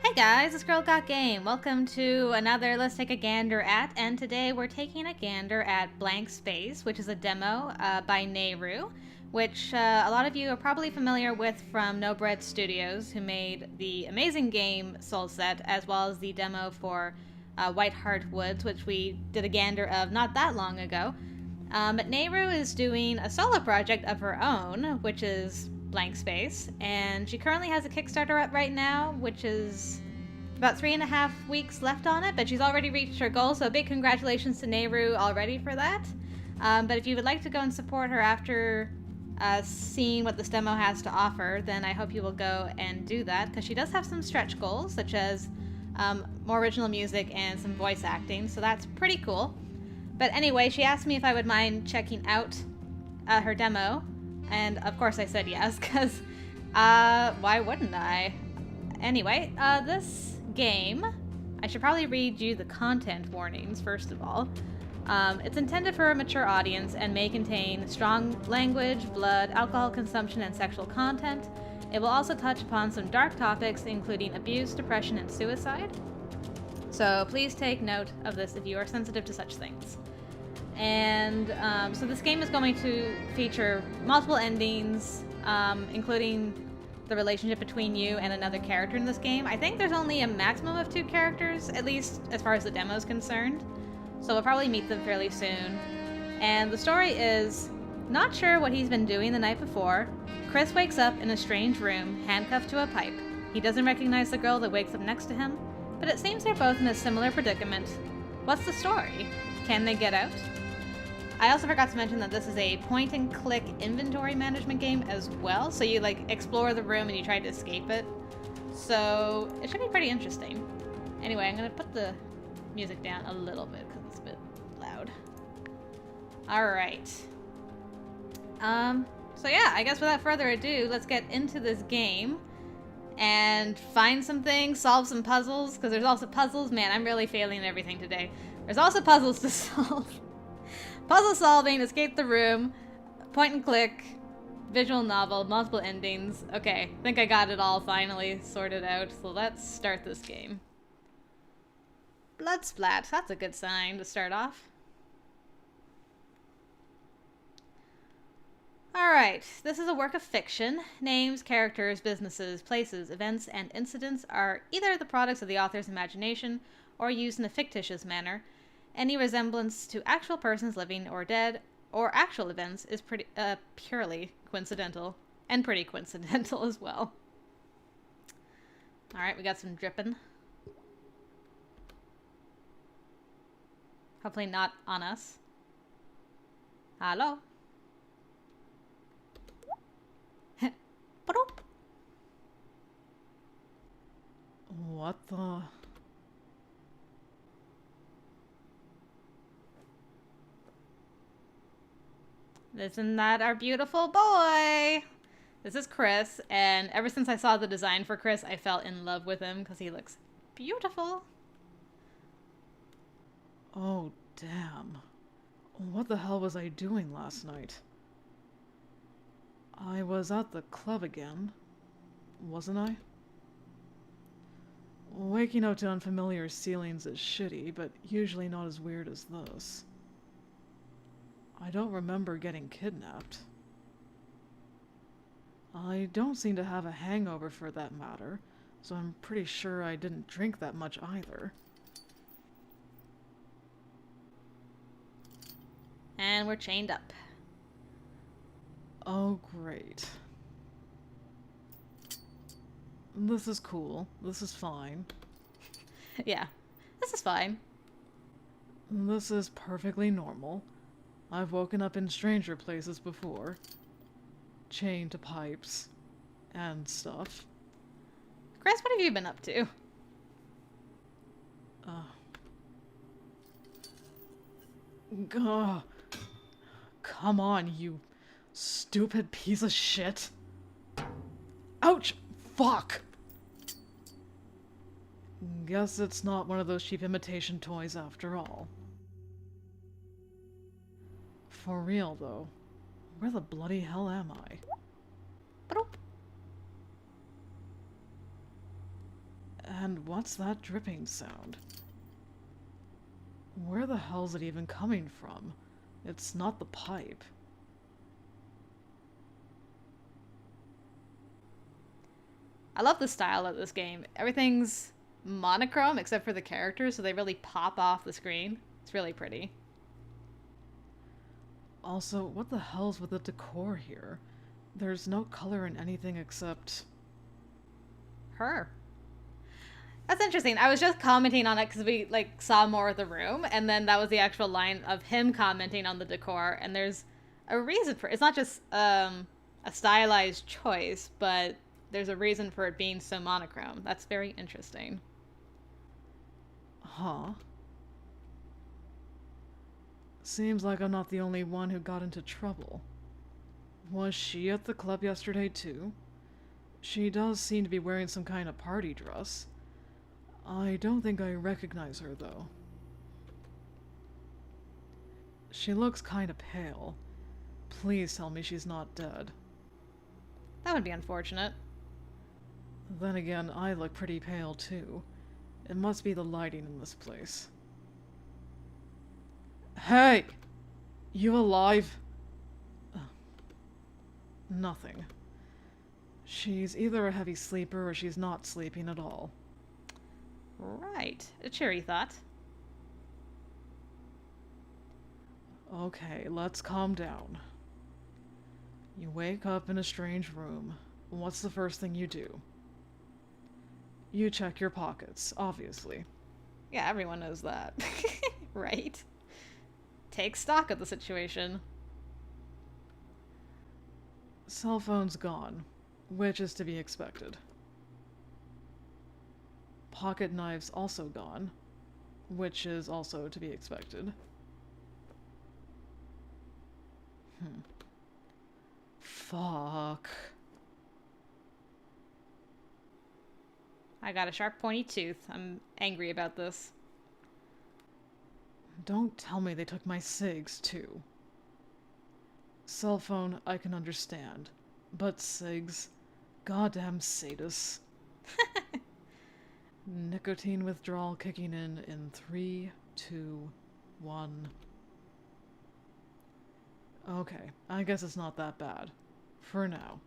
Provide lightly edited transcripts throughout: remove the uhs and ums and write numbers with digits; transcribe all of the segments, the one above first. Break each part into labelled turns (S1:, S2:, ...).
S1: Hey guys, this girl got game. Welcome to another Let's Take a Gander at, and today we're taking a gander at Blankspace, which is a demo by Nayru, which a lot of you are probably familiar with from No Bread Studios, who made the amazing game Soul Set, as well as the demo for White Heart Woods, which we did a gander of not that long ago. But Nayru is doing a solo project of her own, which is Blankspace, and she currently has a Kickstarter up right now, which is about 3.5 weeks left on it, but she's already reached her goal, so big congratulations to Nayru already for that. But if you would like to go and support her after seeing what this demo has to offer, then I hope you will go and do that, because she does have some stretch goals, such as more original music and some voice acting, so that's pretty cool. But anyway, she asked me if I would mind checking out her demo, and of course I said yes, because why wouldn't I? Anyway, this game, I should probably read you the content warnings first of all. It's intended for a mature audience and may contain strong language, blood, alcohol consumption, and sexual content. It will also touch upon some dark topics, including abuse, depression, and suicide. So please take note of this if you are sensitive to such things. And so this game is going to feature multiple endings, including the relationship between you and another character in this game. I think there's only a maximum of 2 characters, at least as far as the demo is concerned. So we'll probably meet them fairly soon. And the story is, not sure what he's been doing the night before, Chris wakes up in a strange room, handcuffed to a pipe. He doesn't recognize the girl that wakes up next to him, but it seems they're both in a similar predicament. What's the story? Can they get out? I also forgot to mention that this is a point-and-click inventory management game as well, so you like explore the room and you try to escape it. So it should be pretty interesting. Anyway, I'm gonna put the music down a little bit because it's a bit loud. Alright. So yeah, I guess without further ado, let's get into this game and find some things, solve some puzzles, because there's also puzzles. Man, I'm really failing at everything today. There's also puzzles to solve. Puzzle solving, escape the room, point and click, visual novel, multiple endings. Okay, I think I got it all finally sorted out, so let's start this game. Blood splat, that's a good sign to start off. Alright, this is a work of fiction. Names, characters, businesses, places, events, and incidents are either the products of the author's imagination or used in a fictitious manner. Any resemblance to actual persons living or dead, or actual events, is purely coincidental. And pretty coincidental as well. Alright, we got some dripping. Hopefully not on us. Hello?
S2: What the...
S1: Isn't that our beautiful boy? This is Chris, and ever since I saw the design for Chris, I fell in love with him because he looks beautiful.
S2: Oh, damn. What the hell was I doing last night? I was at the club again, wasn't I? Waking up to unfamiliar ceilings is shitty, but usually not as weird as this. I don't remember getting kidnapped. I don't seem to have a hangover for that matter, so I'm pretty sure I didn't drink that much either.
S1: And we're chained up.
S2: Oh, great. This is cool. This is fine.
S1: Yeah, this is fine.
S2: This is perfectly normal. I've woken up in stranger places before. Chained to pipes. And stuff.
S1: Chris, what have you been up to?
S2: Gah. Come on, you stupid piece of shit. Ouch! Fuck! Guess it's not one of those cheap imitation toys after all. For real, though. Where the bloody hell am I? And what's that dripping sound? Where the hell's it even coming from? It's not the pipe.
S1: I love the style of this game. Everything's monochrome except for the characters, so they really pop off the screen. It's really pretty.
S2: Also, what the hell's with the decor here? There's no color in anything except...
S1: her. That's interesting. I was just commenting on it because we saw more of the room, and then that was the actual line of him commenting on the decor, and there's a reason for it. It's not just a stylized choice, but there's a reason for it being so monochrome. That's very interesting.
S2: Huh. Seems like I'm not the only one who got into trouble. Was she at the club yesterday too? She does seem to be wearing some kind of party dress. I don't think I recognize her though. She looks kind of pale. Please tell me she's not dead.
S1: That would be unfortunate.
S2: Then again, I look pretty pale too. It must be the lighting in this place. Hey! You alive? Nothing. She's either a heavy sleeper or she's not sleeping at all.
S1: Right. A cheery thought.
S2: Okay, let's calm down. You wake up in a strange room. What's the first thing you do? You check your pockets, obviously.
S1: Yeah, everyone knows that. Right? Take stock of the situation.
S2: Cell phone's gone, which is to be expected. Pocket knife's also gone, which is also to be expected. Fuck.
S1: I got a sharp, pointy tooth. I'm angry about this.
S2: Don't tell me they took my cigs, too. Cell phone, I can understand. But cigs? Goddamn sadists. Nicotine withdrawal kicking in 3, 2, 1. Okay, I guess it's not that bad. For now.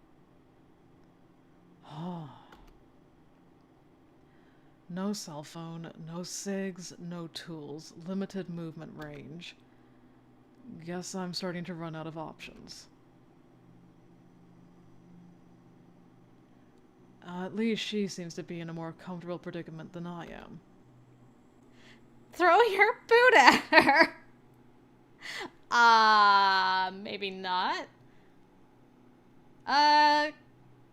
S2: No cell phone, no cigs, no tools, limited movement range. Guess I'm starting to run out of options. At least she seems to be in a more comfortable predicament than I am.
S1: Throw your boot at her! Maybe not.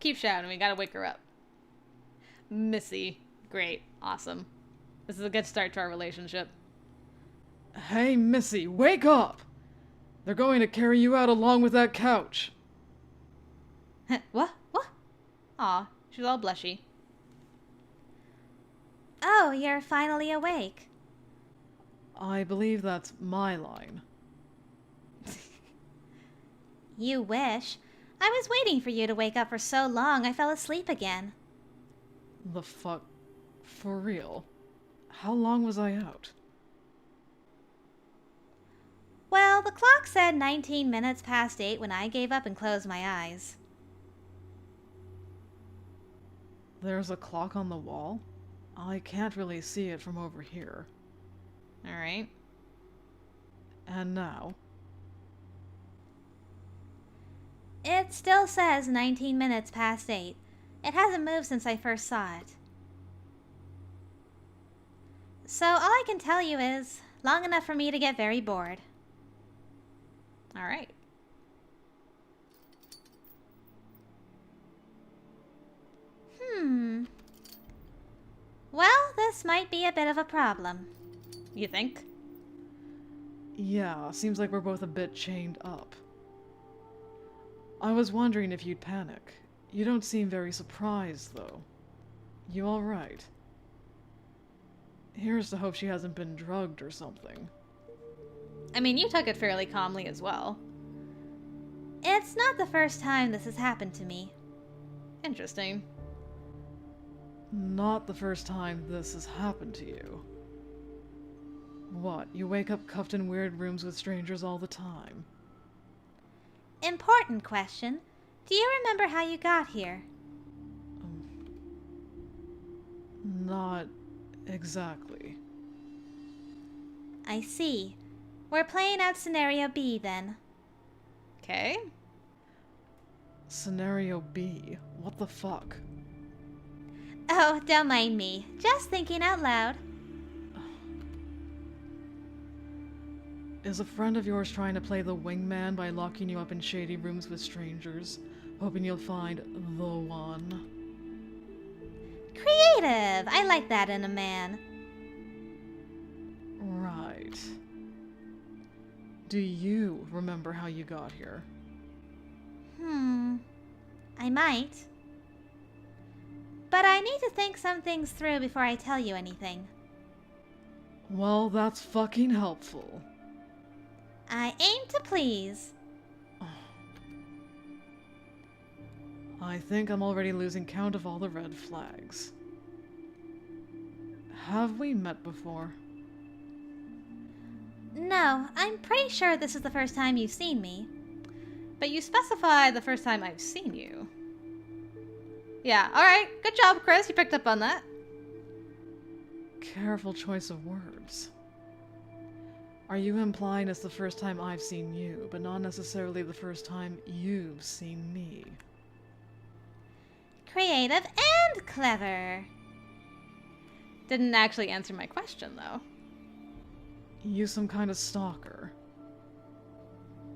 S1: Keep shouting. We gotta wake her up. Missy. Great. Awesome. This is a good start to our relationship.
S2: Hey, Missy, wake up! They're going to carry you out along with that couch.
S1: What? What? Aw, she's all blushy.
S3: Oh, you're finally awake.
S2: I believe that's my line.
S3: You wish. I was waiting for you to wake up for so long I fell asleep again.
S2: The fuck? For real? How long was I out?
S3: Well, the clock said 19 minutes past 8 when I gave up and closed my eyes.
S2: There's a clock on the wall? I can't really see it from over here.
S1: Alright.
S2: And now?
S3: It still says 19 minutes past 8. It hasn't moved since I first saw it. So all I can tell you is, long enough for me to get very bored.
S1: Alright.
S3: Well, this might be a bit of a problem.
S1: You think?
S2: Yeah, seems like we're both a bit chained up. I was wondering if you'd panic. You don't seem very surprised, though. You alright? Here's to hope she hasn't been drugged or something.
S1: I mean, you took it fairly calmly as well.
S3: It's not the first time this has happened to me.
S1: Interesting.
S2: Not the first time this has happened to you. What, you wake up cuffed in weird rooms with strangers all the time?
S3: Important question. Do you remember how you got here?
S2: Not exactly.
S3: I see. We're playing out scenario B then.
S1: Okay.
S2: Scenario B? What the fuck?
S3: Oh, don't mind me. Just thinking out loud.
S2: Is a friend of yours trying to play the wingman by locking you up in shady rooms with strangers, hoping you'll find the one?
S3: Creative! I like that in a man.
S2: Right. Do you remember how you got here?
S3: I might. But I need to think some things through before I tell you anything.
S2: Well, that's fucking helpful.
S3: I aim to please.
S2: I think I'm already losing count of all the red flags. Have we met before?
S3: No, I'm pretty sure this is the first time you've seen me.
S1: But you specify the first time I've seen you. Yeah, alright. Good job, Chris. You picked up on that.
S2: Careful choice of words. Are you implying it's the first time I've seen you, but not necessarily the first time you've seen me?
S3: Creative and clever.
S1: Didn't actually answer my question, though.
S2: You some kind of stalker?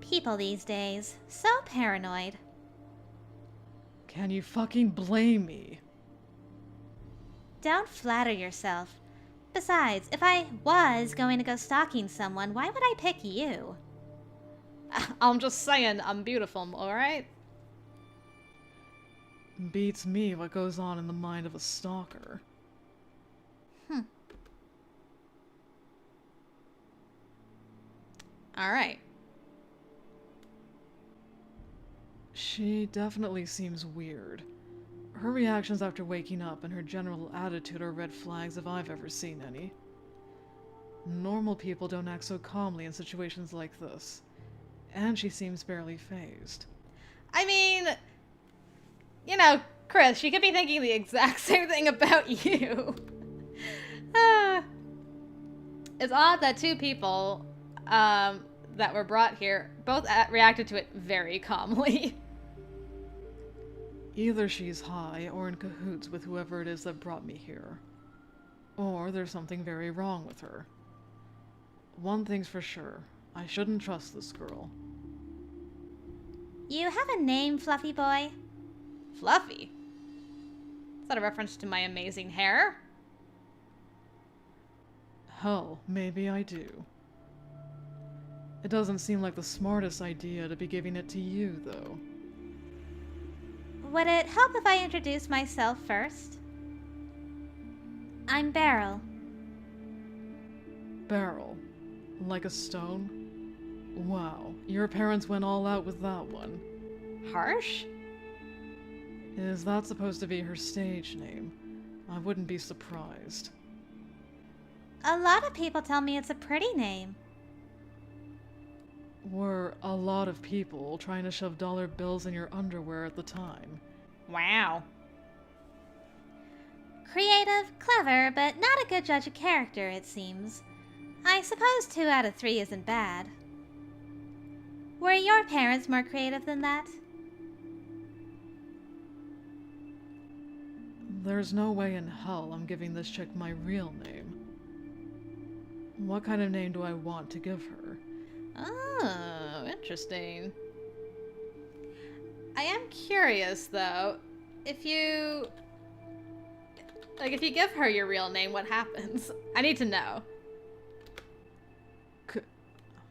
S3: People these days, so paranoid.
S2: Can you fucking blame me?
S3: Don't flatter yourself. Besides, if I was going to go stalking someone, why would I pick you?
S1: I'm just saying I'm beautiful, alright?
S2: Beats me what goes on in the mind of a stalker.
S1: Alright.
S2: She definitely seems weird. Her reactions after waking up and her general attitude are red flags if I've ever seen any. Normal people don't act so calmly in situations like this. And she seems barely fazed.
S1: I mean, you know, Chris, she could be thinking the exact same thing about you. It's odd that two people that were brought here both reacted to it very calmly.
S2: Either she's high or in cahoots with whoever it is that brought me here. Or there's something very wrong with her. One thing's for sure, I shouldn't trust this girl.
S3: You have a name, Fluffy Boy?
S1: Fluffy? Is that a reference to my amazing hair?
S2: Hell, maybe I do. It doesn't seem like the smartest idea to be giving it to you, though.
S3: Would it help if I introduce myself first? I'm Beryl.
S2: Beryl. Like a stone? Wow, your parents went all out with that one.
S1: Harsh?
S2: Is that supposed to be her stage name? I wouldn't be surprised.
S3: A lot of people tell me it's a pretty name.
S2: Were a lot of people trying to shove dollar bills in your underwear at the time?
S1: Wow.
S3: Creative, clever, but not a good judge of character, it seems. I suppose 2 out of 3 isn't bad. Were your parents more creative than that?
S2: There's no way in hell I'm giving this chick my real name. What kind of name do I want to give her?
S1: Oh, interesting. I am curious, though, if you give her your real name, what happens? I need to know.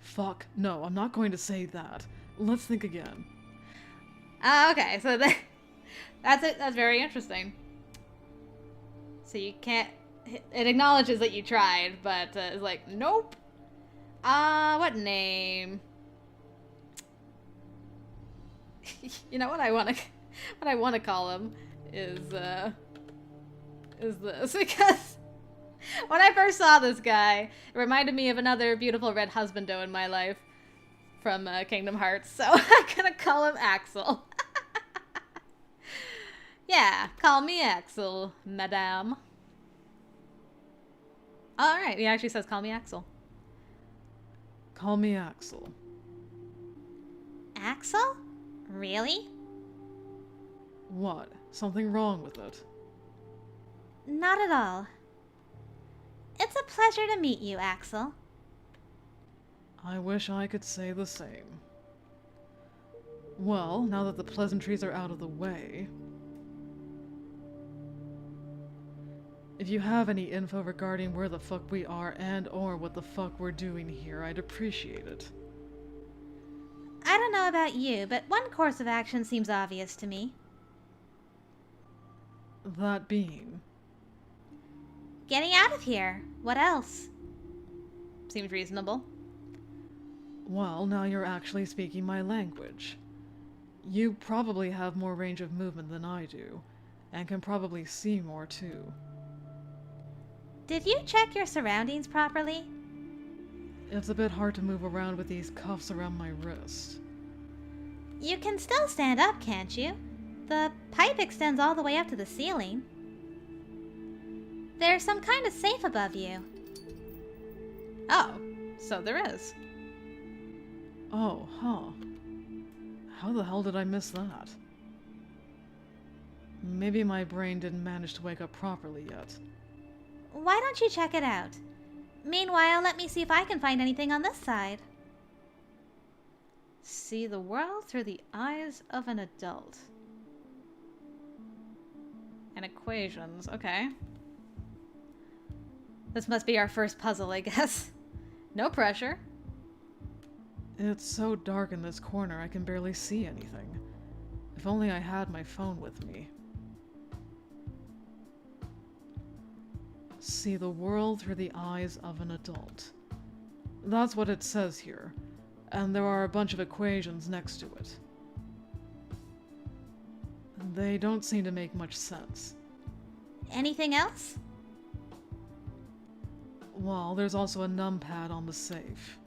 S2: Fuck, no, I'm not going to say that. Let's think again.
S1: Okay, so that's it. That's very interesting. So you can't. It acknowledges that you tried, but it's like, nope. What name? You know what I want to call him is is this? Because when I first saw this guy, it reminded me of another beautiful red husbando in my life from Kingdom Hearts, so I'm gonna call him Axel. Yeah, call me Axel, madame. Alright, he actually says call me Axel.
S2: Call me Axel.
S3: Axel? Really?
S2: What? Something wrong with it?
S3: Not at all. It's a pleasure to meet you, Axel.
S2: I wish I could say the same. Well, now that the pleasantries are out of the way, if you have any info regarding where the fuck we are and or what the fuck we're doing here, I'd appreciate it.
S3: I don't know about you, but one course of action seems obvious to me.
S2: That being...
S3: Getting out of here. What else?
S1: Seems reasonable.
S2: Well, now you're actually speaking my language. You probably have more range of movement than I do, and can probably see more too.
S3: Did you check your surroundings properly?
S2: It's a bit hard to move around with these cuffs around my wrist.
S3: You can still stand up, can't you? The pipe extends all the way up to the ceiling. There's some kind of safe above you.
S1: Oh, so there is.
S2: Oh, huh. How the hell did I miss that? Maybe my brain didn't manage to wake up properly yet.
S3: Why don't you check it out? Meanwhile, let me see if I can find anything on this side.
S1: See the world through the eyes of an adult. And equations, okay. This must be our first puzzle, I guess. No pressure.
S2: It's so dark in this corner I can barely see anything. If only I had my phone with me. See the world through the eyes of an adult. That's what it says here, and there are a bunch of equations next to it. They don't seem to make much sense.
S3: Anything else?
S2: Well, there's also a numpad on the safe.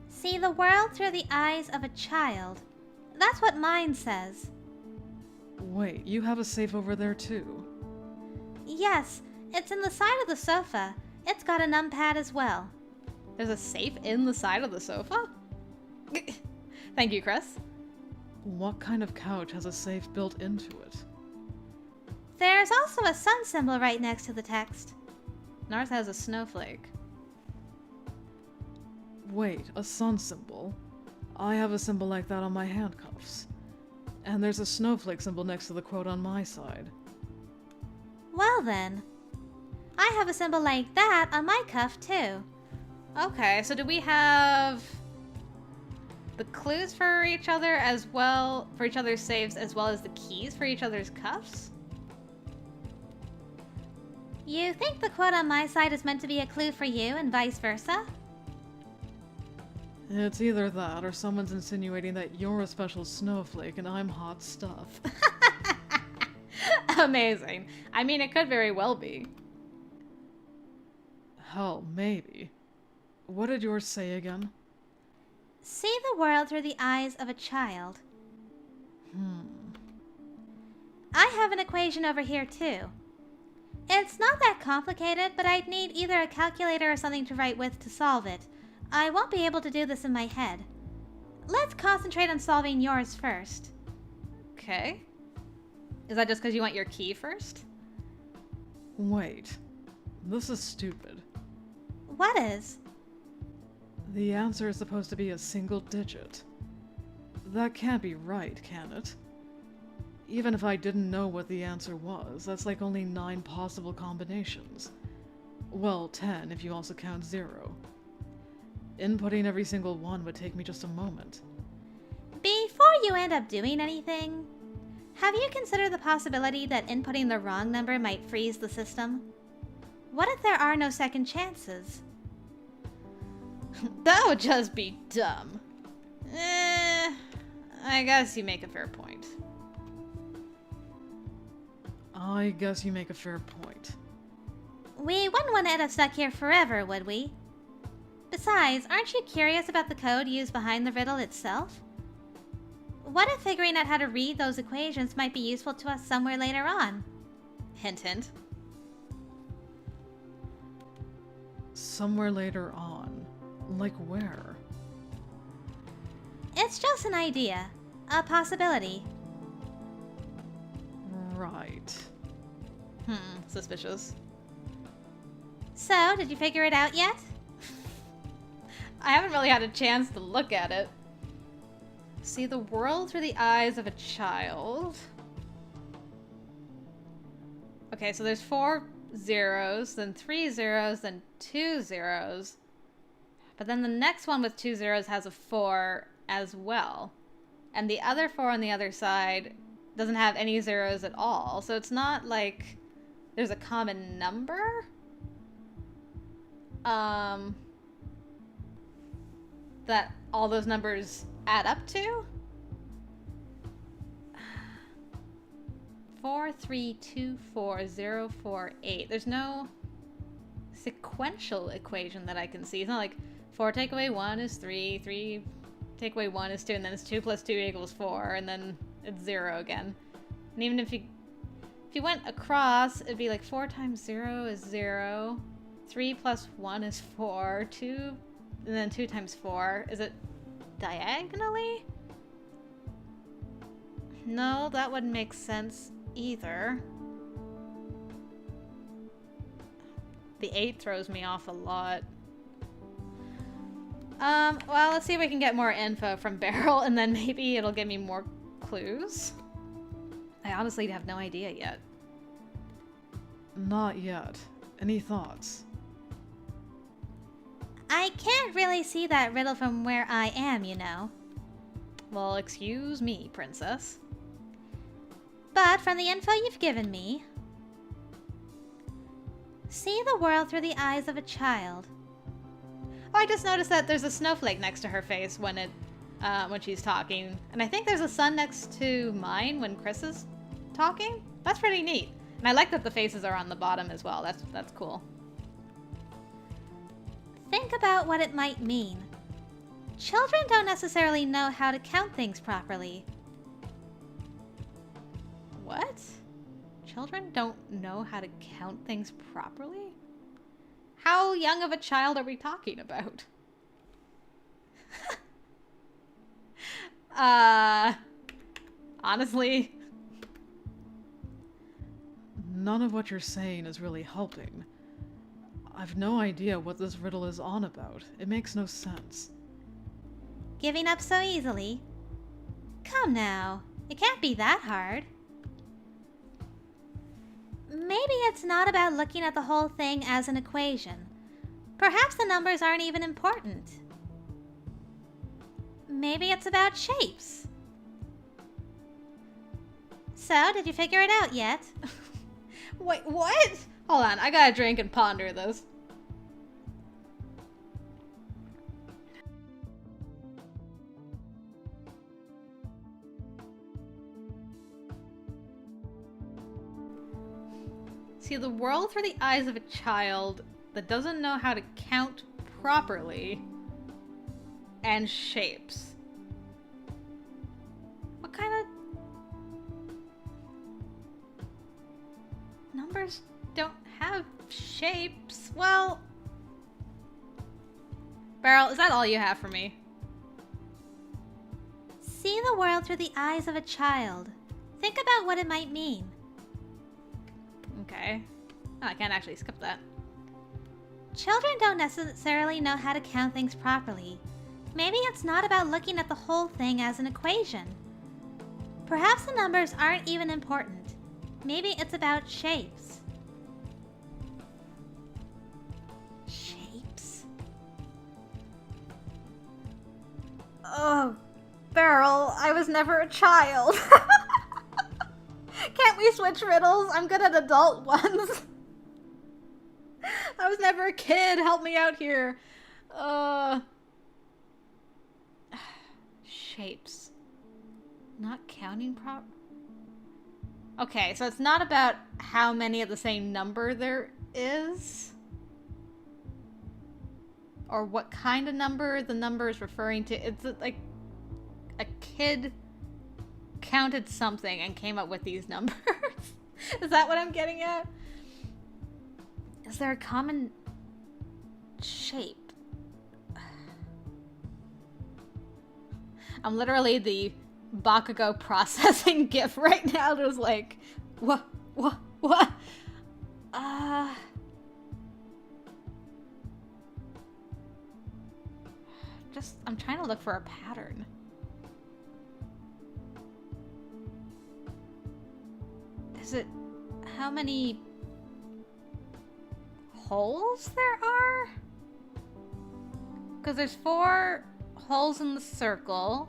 S3: See the world through the eyes of a child. That's what mine says.
S2: Wait, you have a safe over there too?
S3: Yes, it's in the side of the sofa. It's got a numpad as well.
S1: There's a safe in the side of the sofa? Thank you, Chris.
S2: What kind of couch has a safe built into it?
S3: There's also a sun symbol right next to the text.
S1: Ours has a snowflake.
S2: Wait, a sun symbol? I have a symbol like that on my handcuffs. And there's a snowflake symbol next to the quote on my side.
S3: Well then, I have a symbol like that on my cuff too.
S1: Okay, so do we have the clues for each other as well, for each other's saves, as well as the keys for each other's cuffs?
S3: You think the quote on my side is meant to be a clue for you and vice versa?
S2: It's either that or someone's insinuating that you're a special snowflake and I'm hot stuff.
S1: Amazing. I mean, it could very well be.
S2: Hell, maybe. What did yours say again?
S3: See the world through the eyes of a child. I have an equation over here too. It's not that complicated, but I'd need either a calculator or something to write with to solve it. I won't be able to do this in my head. Let's concentrate on solving yours first.
S1: Okay. Is that just because you want your key first?
S2: Wait. This is stupid.
S3: What is?
S2: The answer is supposed to be a single digit. That can't be right, can it? Even if I didn't know what the answer was, that's like only 9 possible combinations. Well, 10 if you also count 0. Inputting every single one would take me just a moment.
S3: Before you end up doing anything, have you considered the possibility that inputting the wrong number might freeze the system? What if there are no second chances?
S1: That would just be dumb. I guess you make a fair point.
S2: I guess you make a fair point.
S3: We wouldn't want to end up stuck here forever, would we? Besides, aren't you curious about the code used behind the riddle itself? What if figuring out how to read those equations might be useful to us somewhere later on?
S1: Hint, hint.
S2: Somewhere later on. Like where?
S3: It's just an idea. A possibility.
S2: Right.
S1: Suspicious.
S3: So, did you figure it out yet?
S1: I haven't really had a chance to look at it. See the world through the eyes of a child. Okay, so there's 4 zeros, then 3 zeros, then 2 zeros. But then the next one with 2 zeros has a 4 as well. And the other 4 on the other side doesn't have any zeros at all. So it's not like there's a common number. That all those numbers add up to? 4, 3, 2, 4, 0, 4, 8. There's no sequential equation that I can see. It's not like 4 take away 1 is 3, 3 take away 1 is 2, and then it's 2 plus 2 equals 4, and then it's 0 again. And even if you went across, it'd be like 4 times 0 is 0, 3 plus 1 is 4, 2, and then 2 times 4. Is it diagonally? No, that wouldn't make sense either. The 8 throws me off a lot. Well, let's see if we can get more info from Beryl, and then maybe it'll give me more clues. I honestly have no idea yet.
S2: Not yet. Any thoughts?
S3: I can't really see that riddle from where I am, you know.
S1: Well, excuse me, princess.
S3: But from the info you've given me, see the world through the eyes of a child.
S1: Oh, I just noticed that there's a snowflake next to her face when she's talking. And I think there's a sun next to mine when Chris is talking. That's pretty neat. And I like that the faces are on the bottom as well. That's cool.
S3: Think about what it might mean. Children don't necessarily know how to count things properly.
S1: What? Children don't know how to count things properly? How young of a child are we talking about? Honestly.
S2: None of what you're saying is really helping. I've no idea what this riddle is on about. It makes no sense.
S3: Giving up so easily? Come now, it can't be that hard. Maybe it's not about looking at the whole thing as an equation. Perhaps the numbers aren't even important. Maybe it's about shapes. So, did you figure it out yet?
S1: Wait, what? Hold on, I gotta drink and ponder this. See the world through the eyes of a child that doesn't know how to count properly and shapes. What kind of numbers don't have shapes? Well, Beryl, is that all you have for me?
S3: See the world through the eyes of a child. Think about what it might mean.
S1: Okay. Oh, I can't actually skip that.
S3: Children don't necessarily know how to count things properly. Maybe it's not about looking at the whole thing as an equation. Perhaps the numbers aren't even important. Maybe it's about shapes. Shapes?
S1: Oh, Beryl, I was never a child. Can't we switch riddles? I'm good at adult ones. I was never a kid. Help me out here. Shapes. Not counting Okay, so it's not about how many of the same number there is. Or what kind of number the number is referring to. It's like a kid counted something and came up with these numbers. Is that what I'm getting at? Is there a common shape? I'm literally the Bakugo processing gif right now. Just like, what? I'm trying to look for a pattern. Is it how many holes there are? Because there's 4 holes in the circle,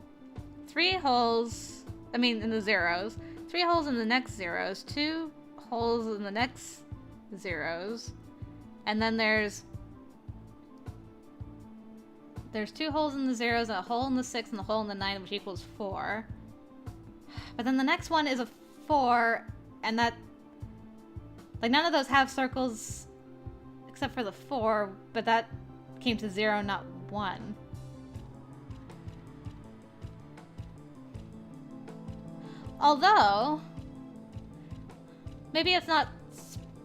S1: 3 holes, in the zeros, 3 holes in the next zeros, 2 holes in the next zeros, and then there's 2 holes in the zeros, a hole in the 6, and a hole in the 9, which equals 4. But then the next one is a 4, and that, like, none of those have circles except for the 4, but that came to 0, not 1. Although, maybe it's not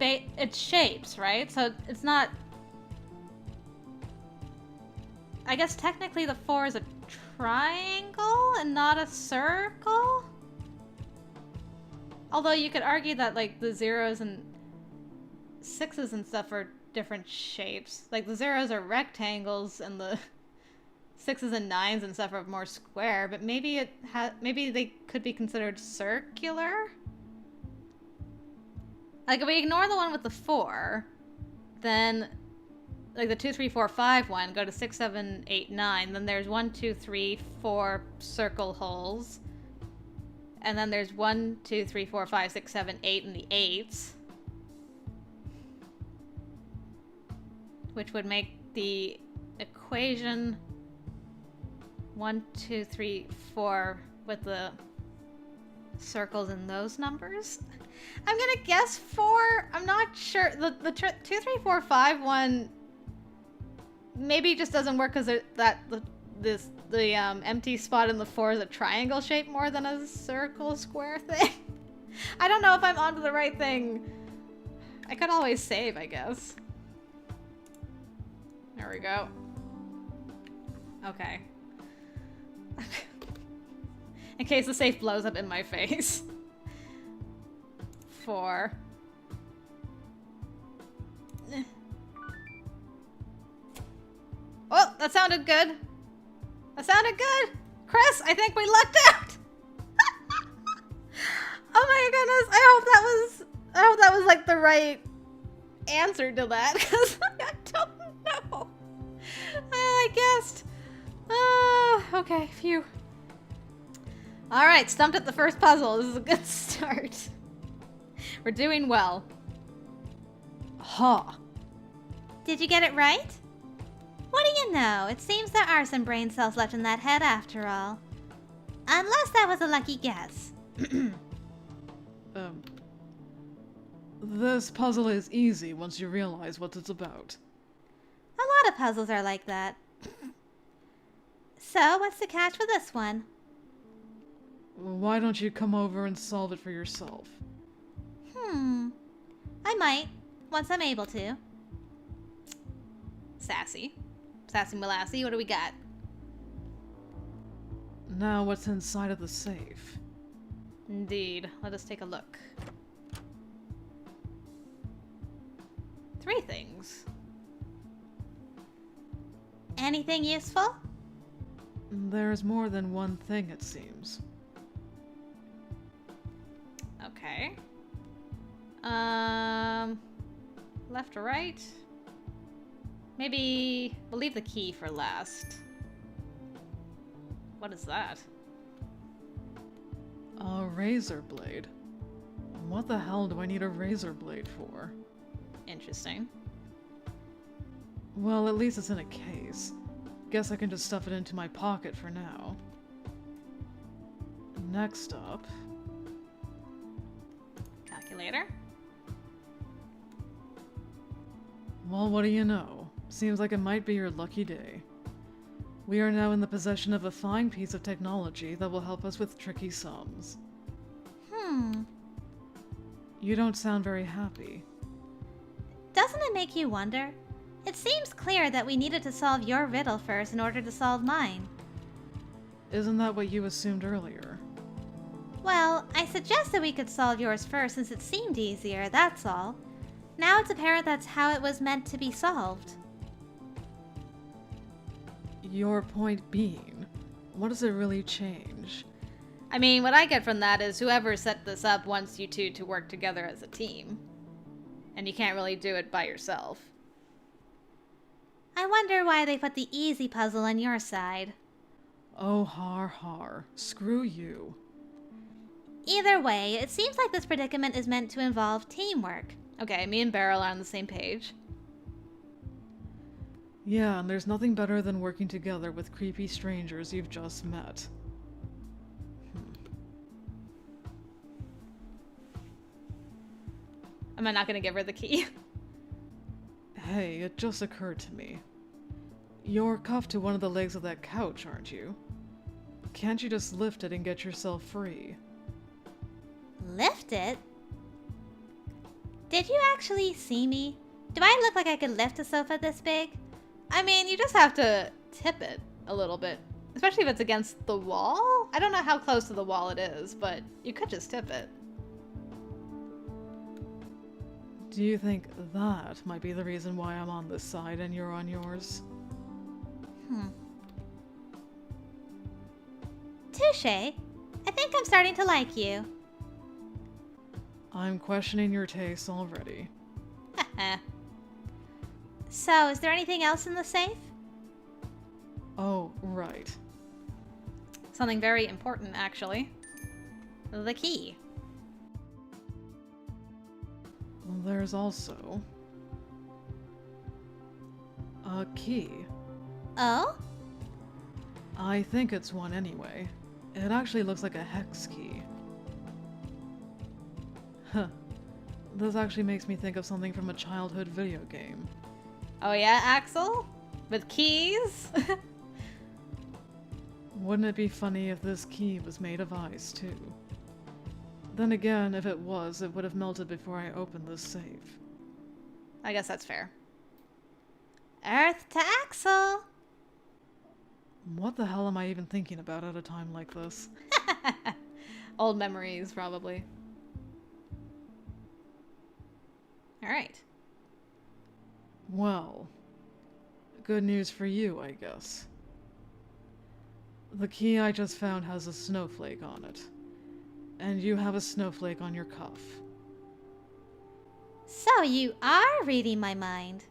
S1: it's shapes, right? So it's not... I guess technically the 4 is a triangle and not a circle? Although you could argue that, like, the zeros and 6s and stuff are different shapes. Like, the zeros are rectangles and the 6s and 9s and stuff are more square, but maybe maybe they could be considered circular? Like, if we ignore the one with the 4, then, like, the 2, 3, 4, 5 one, go to 6, 7, 8, 9, then there's 1, 2, 3, 4 circle holes, and then there's 1, 2, 3, 4, 5, 6, 7, 8 in the 8s, which would make the equation 1, 2, 3, 4 with the circles in those numbers. I'm gonna guess 4. I'm not sure. The 2, 3, 4, 5 one maybe just doesn't work because the empty spot in the 4 is a triangle shape more than a circle square thing. I don't know if I'm onto the right thing. I could always save, I guess. There we go. Okay. In case the safe blows up in my face. 4. Oh, that sounded good. That sounded good. Chris, I think we lucked out. Oh my goodness. I hope that was like the right answer to that, because I don't know. I guessed. Okay, phew. Alright, stumped at the first puzzle. This is a good start. We're doing well.
S2: Ha!
S3: Did you get it right? What do you know? It seems there are some brain cells left in that head after all. Unless that was a lucky guess.
S2: This puzzle is easy once you realize what it's about.
S3: A lot of puzzles are like that. So, what's the catch with this one?
S2: Why don't you come over and solve it for yourself?
S3: I might, once I'm able to.
S1: Sassy. Sassy Molassy, what do we got?
S2: Now what's inside of the safe?
S1: Indeed. Let us take a look. 3 things.
S3: Anything useful?
S2: There's more than one thing, it seems.
S1: Okay. Left or right? Maybe we'll leave the key for last. What is that?
S2: A razor blade. What the hell do I need a razor blade for?
S1: Interesting.
S2: Well, at least it's in a case. Guess I can just stuff it into my pocket for now. Next up...
S1: later.
S2: Well, what do you know? Seems like it might be your lucky day. We are now in the possession of a fine piece of technology that will help us with tricky sums. You don't sound very happy.
S3: Doesn't it make you wonder? It seems clear that we needed to solve your riddle first in order to solve mine.
S2: Isn't that what you assumed earlier?
S3: Well, I suggested we could solve yours first since it seemed easier, that's all. Now it's apparent that's how it was meant to be solved.
S2: Your point being, what does it really change?
S1: I mean, what I get from that is whoever set this up wants you two to work together as a team. And you can't really do it by yourself.
S3: I wonder why they put the easy puzzle on your side.
S2: Oh, har har. Screw you.
S3: Either way, it seems like this predicament is meant to involve teamwork.
S1: Okay, me and Beryl are on the same page.
S2: Yeah, and there's nothing better than working together with creepy strangers you've just met.
S1: Am I not gonna give her the key?
S2: Hey, it just occurred to me. You're cuffed to one of the legs of that couch, aren't you? Can't you just lift it and get yourself free?
S3: Lift it? Did you actually see me? Do I look like I could lift a sofa this big?
S1: I mean, you just have to tip it a little bit. Especially if it's against the wall. I don't know how close to the wall it is, but you could just tip it.
S2: Do you think that might be the reason why I'm on this side and you're on yours?
S3: Touche. I think I'm starting to like you.
S2: I'm questioning your taste already.
S3: So, is there anything else in the safe?
S2: Oh, right.
S1: Something very important, actually. The key.
S2: There's also a key.
S3: Oh?
S2: I think it's one anyway. It actually looks like a hex key. Huh. This actually makes me think of something from a childhood video game.
S1: Oh yeah, Axel? With keys?
S2: Wouldn't it be funny if this key was made of ice, too? Then again, if it was, it would have melted before I opened this safe.
S1: I guess that's fair.
S3: Earth to Axel.
S2: What the hell am I even thinking about at a time like this?
S1: Old memories, probably. Alright.
S2: Well, good news for you, I guess. The key I just found has a snowflake on it. And you have a snowflake on your cuff.
S3: So you are reading my mind.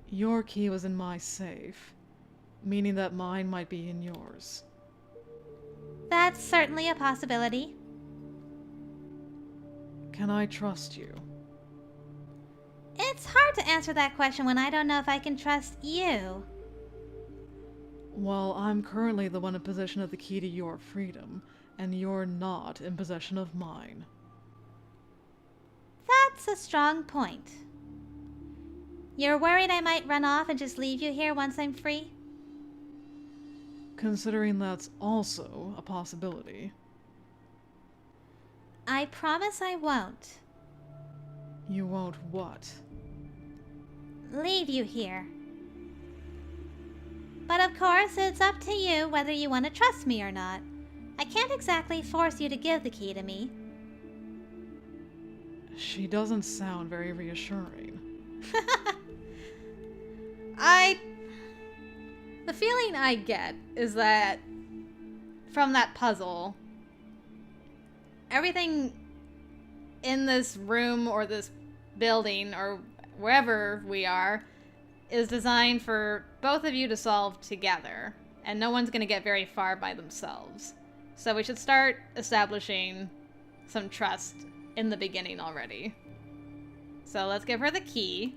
S2: Your key was in my safe, meaning that mine might be in yours.
S3: That's certainly a possibility.
S2: Can I trust you?
S3: It's hard to answer that question when I don't know if I can trust you.
S2: Well, I'm currently the one in possession of the key to your freedom, and you're not in possession of mine.
S3: That's a strong point. You're worried I might run off and just leave you here once I'm free?
S2: Considering that's also a possibility.
S3: I promise I won't.
S2: You won't what?
S3: Leave you here. But of course, it's up to you whether you want to trust me or not. I can't exactly force you to give the key to me.
S2: She doesn't sound very reassuring.
S1: The feeling I get is that from that puzzle, everything in this room or this building or wherever we are is designed for both of you to solve together, and no one's going to get very far by themselves. So we should start establishing some trust in the beginning already. So let's give her the key.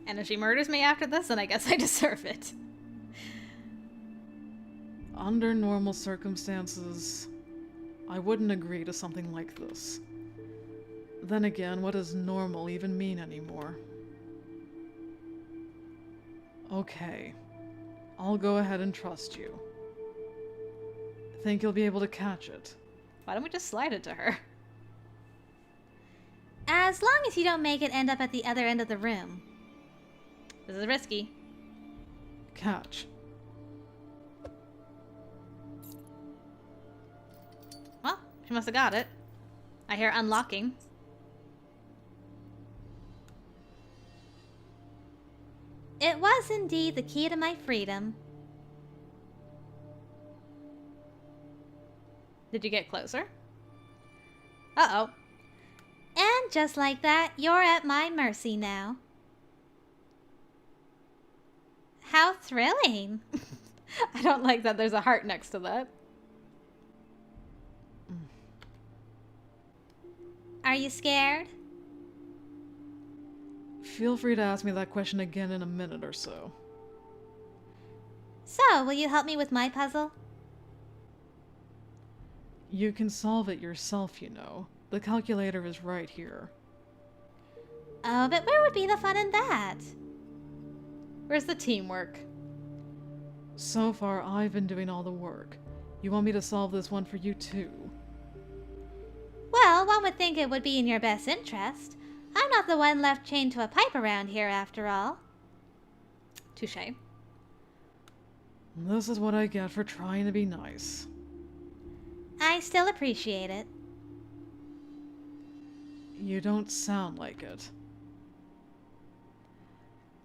S1: And if she murders me after this, then I guess I deserve it.
S2: Under normal circumstances, I wouldn't agree to something like this. Then again, what does normal even mean anymore? Okay, I'll go ahead and trust you. Think you'll be able to catch it?
S1: Why don't we just slide it to her?
S3: As long as you don't make it end up at the other end of the room.
S1: This is risky.
S2: Catch.
S1: Well, she must have got it. I hear unlocking.
S3: It was indeed the key to my freedom.
S1: Did you get closer? Uh-oh.
S3: And just like that, you're at my mercy now. How thrilling.
S1: I don't like that there's a heart next to that.
S3: Are you scared?
S2: Feel free to ask me that question again in a minute or so.
S3: So, will you help me with my puzzle?
S2: You can solve it yourself, you know. The calculator is right here.
S3: Oh, but where would be the fun in that?
S1: Where's the teamwork?
S2: So far, I've been doing all the work. You want me to solve this one for you too?
S3: Well, one would think it would be in your best interest. I'm not the one left chained to a pipe around here, after all.
S1: Touché.
S2: This is what I get for trying to be nice.
S3: I still appreciate it.
S2: You don't sound like it.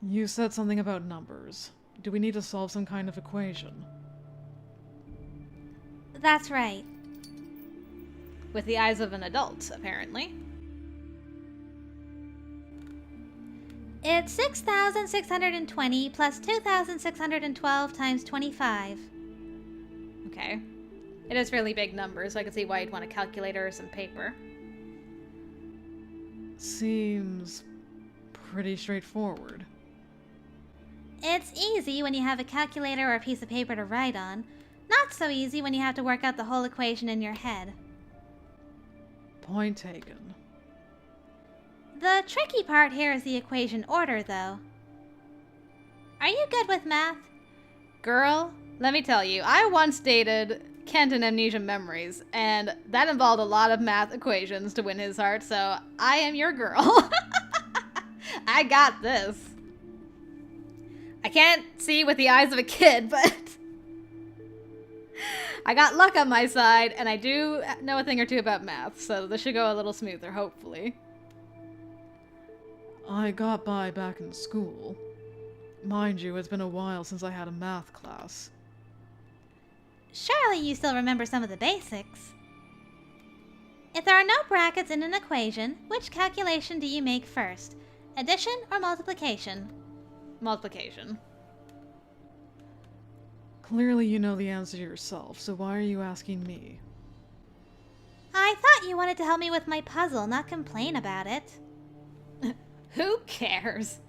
S2: You said something about numbers. Do we need to solve some kind of equation?
S3: That's right.
S1: With the eyes of an adult, apparently.
S3: It's 6,620 plus 2,612 times 25.
S1: Okay. It is really big numbers, so I can see why you'd want a calculator or some paper.
S2: Seems pretty straightforward.
S3: It's easy when you have a calculator or a piece of paper to write on. Not so easy when you have to work out the whole equation in your head.
S2: Point taken.
S3: The tricky part here is the equation order, though. Are you good with math?
S1: Girl, let me tell you, I once dated Kent in Amnesia Memories, and that involved a lot of math equations to win his heart, so I am your girl. I got this. I can't see with the eyes of a kid, but I got luck on my side, and I do know a thing or two about math, so this should go a little smoother, hopefully.
S2: I got by back in school. Mind you, it's been a while since I had a math class.
S3: Surely you still remember some of the basics. If there are no brackets in an equation, which calculation do you make first? Addition or multiplication?
S1: Multiplication.
S2: Clearly you know the answer yourself, so why are you asking me?
S3: I thought you wanted to help me with my puzzle, not complain about it.
S1: Who cares?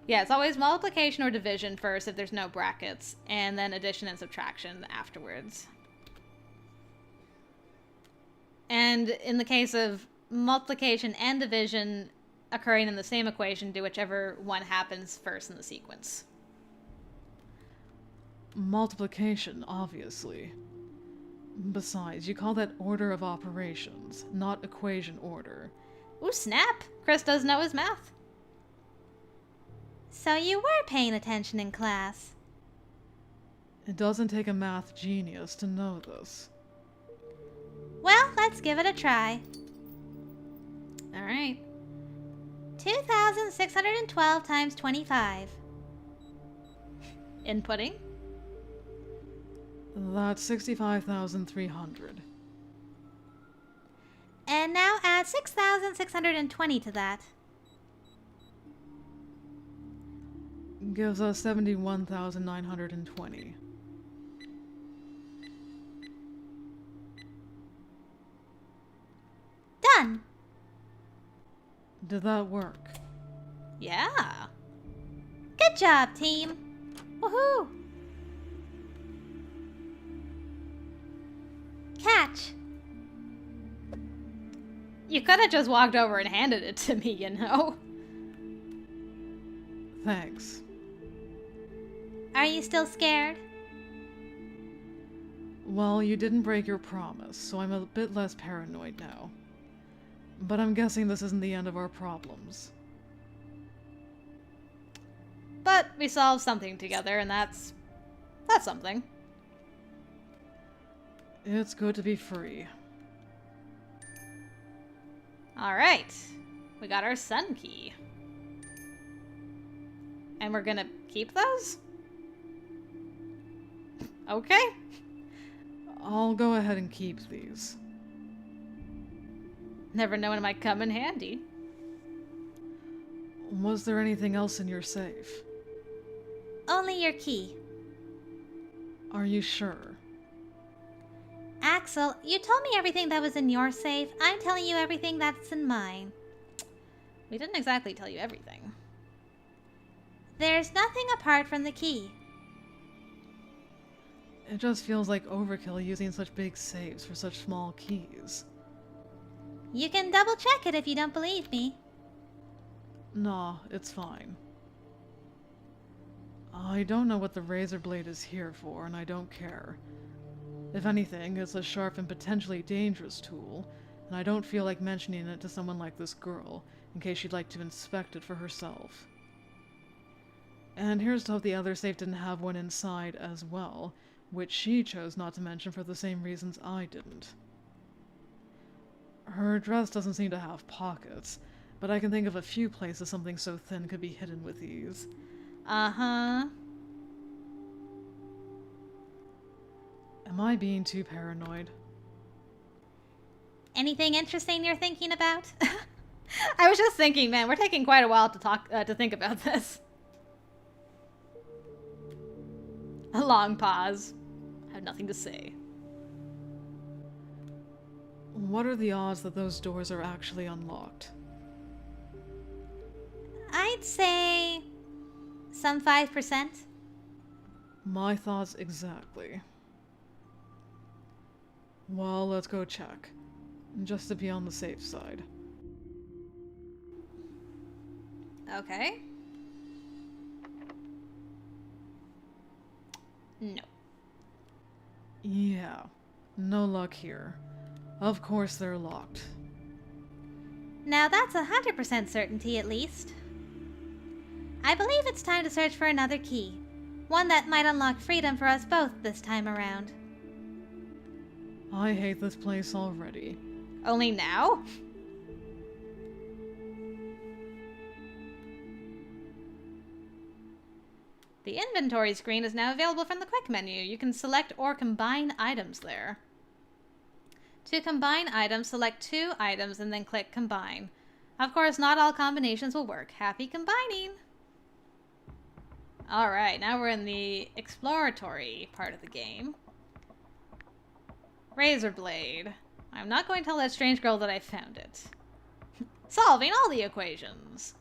S1: Yeah, it's always multiplication or division first if there's no brackets, and then addition and subtraction afterwards. And in the case of multiplication and division occurring in the same equation, do whichever one happens first in the sequence.
S2: Multiplication, obviously. Besides, you call that order of operations, not equation order.
S1: Ooh, snap! Chris does know his math.
S3: So you were paying attention in class.
S2: It doesn't take a math genius to know this.
S3: Well, let's give it a try.
S1: Alright.
S3: 2,612 times 25.
S1: Inputting.
S2: That's 65,300.
S3: And now add 6,620 to that.
S2: Gives us 71,920.
S3: Done.
S2: Did that work?
S1: Yeah.
S3: Good job, team. Woohoo! watch?
S1: You could have just walked over and handed it to me, you know?
S2: Thanks.
S3: Are you still scared?
S2: Well, you didn't break your promise, so I'm a bit less paranoid now. But I'm guessing this isn't the end of our problems.
S1: But we solved something together, and that's something.
S2: It's good to be free.
S1: Alright. We got our sun key. And we're gonna keep those? Okay.
S2: I'll go ahead and keep these.
S1: Never know when it might come in handy.
S2: Was there anything else in your safe?
S3: Only your key.
S2: Are you sure?
S3: Axel, you told me everything that was in your safe. I'm telling you everything that's in mine.
S1: We didn't exactly tell you everything.
S3: There's nothing apart from the key.
S2: It just feels like overkill using such big safes for such small keys.
S3: You can double check it if you don't believe me.
S2: Nah, it's fine. I don't know what the razor blade is here for, and I don't care. If anything, it's a sharp and potentially dangerous tool, and I don't feel like mentioning it to someone like this girl, in case she'd like to inspect it for herself. And here's to hope the other safe didn't have one inside as well, which she chose not to mention for the same reasons I didn't. Her dress doesn't seem to have pockets, but I can think of a few places something so thin could be hidden with ease.
S1: Uh-huh.
S2: Am I being too paranoid?
S3: Anything interesting you're thinking about?
S1: I was just thinking, man, we're taking quite a while to think about this. A long pause. I have nothing to say.
S2: What are the odds that those doors are actually unlocked?
S3: I'd say some 5%.
S2: My thoughts exactly. Well, let's go check. Just to be on the safe side.
S1: Okay. No.
S2: Yeah, no luck here. Of course they're locked.
S3: Now that's 100% certainty at least. I believe it's time to search for another key. One that might unlock freedom for us both this time around.
S2: I hate this place already.
S1: Only now? The inventory screen is now available from the quick menu. You can select or combine items there. To combine items, select 2 items and then click combine. Of course, not all combinations will work. Happy combining! Alright, now we're in the exploratory part of the game. Razor blade. I'm not going to tell that strange girl that I found it. Solving all the equations.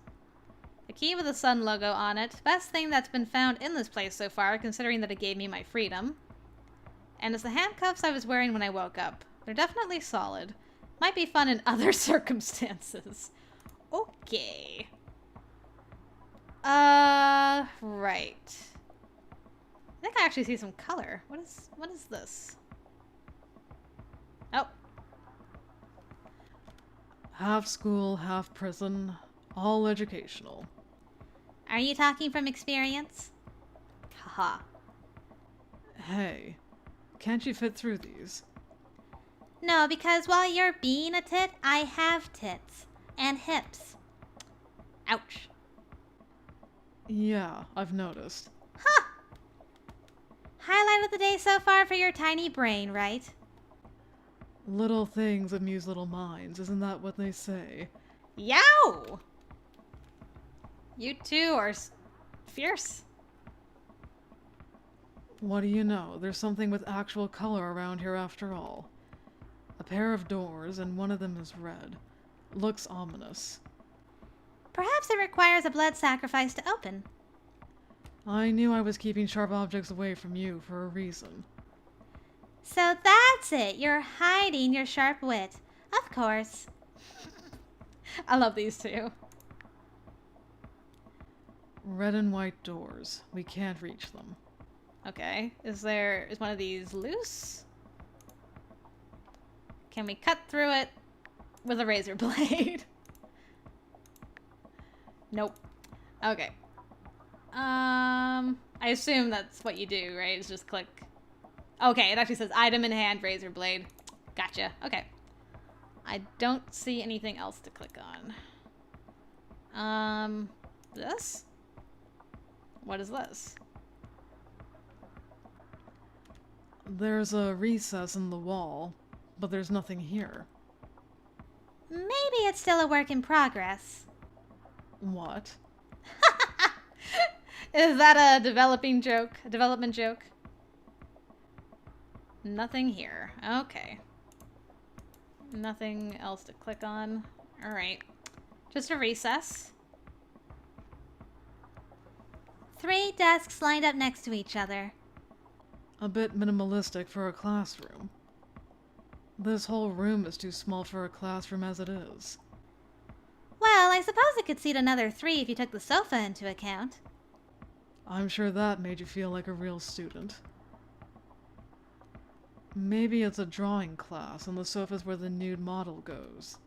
S1: A key with a sun logo on it. Best thing that's been found in this place so far, considering that it gave me my freedom. And it's the handcuffs I was wearing when I woke up. They're definitely solid. Might be fun in other circumstances. Okay. Right. I think I actually see some color. What is this? Oh.
S2: Half school, half prison, all educational.
S3: Are you talking from experience?
S1: Haha.
S2: Hey, can't you fit through these?
S3: No, because while you're being a tit, I have tits. And hips.
S1: Ouch.
S2: Yeah, I've noticed.
S3: Huh! Highlight of the day so far for your tiny brain, right?
S2: Little things amuse little minds, isn't that what they say?
S1: Yow! You two are fierce.
S2: What do you know? There's something with actual color around here after all. A pair of doors, and one of them is red. Looks ominous.
S3: Perhaps it requires a blood sacrifice to open.
S2: I knew I was keeping sharp objects away from you for a reason.
S3: So that's That's it. You're hiding your sharp wit. Of course.
S1: I love these two.
S2: Red and white doors. We can't reach them.
S1: Okay. Is one of these loose? Can we cut through it with a razor blade? Nope. Okay. I assume that's what you do, right? Is just click. Okay, it actually says item in hand, razor blade. Gotcha. Okay. I don't see anything else to click on. This? What is this?
S2: There's a recess in the wall, but there's nothing here.
S3: Maybe it's still a work in progress.
S2: What?
S1: Is that a development joke? Nothing here. Okay. Nothing else to click on. Alright. Just a recess.
S3: 3 desks lined up next to each other.
S2: A bit minimalistic for a classroom. This whole room is too small for a classroom as it is.
S3: Well, I suppose it could seat another 3 if you took the sofa into account.
S2: I'm sure that made you feel like a real student. Maybe it's a drawing class and the sofa's where the nude model goes.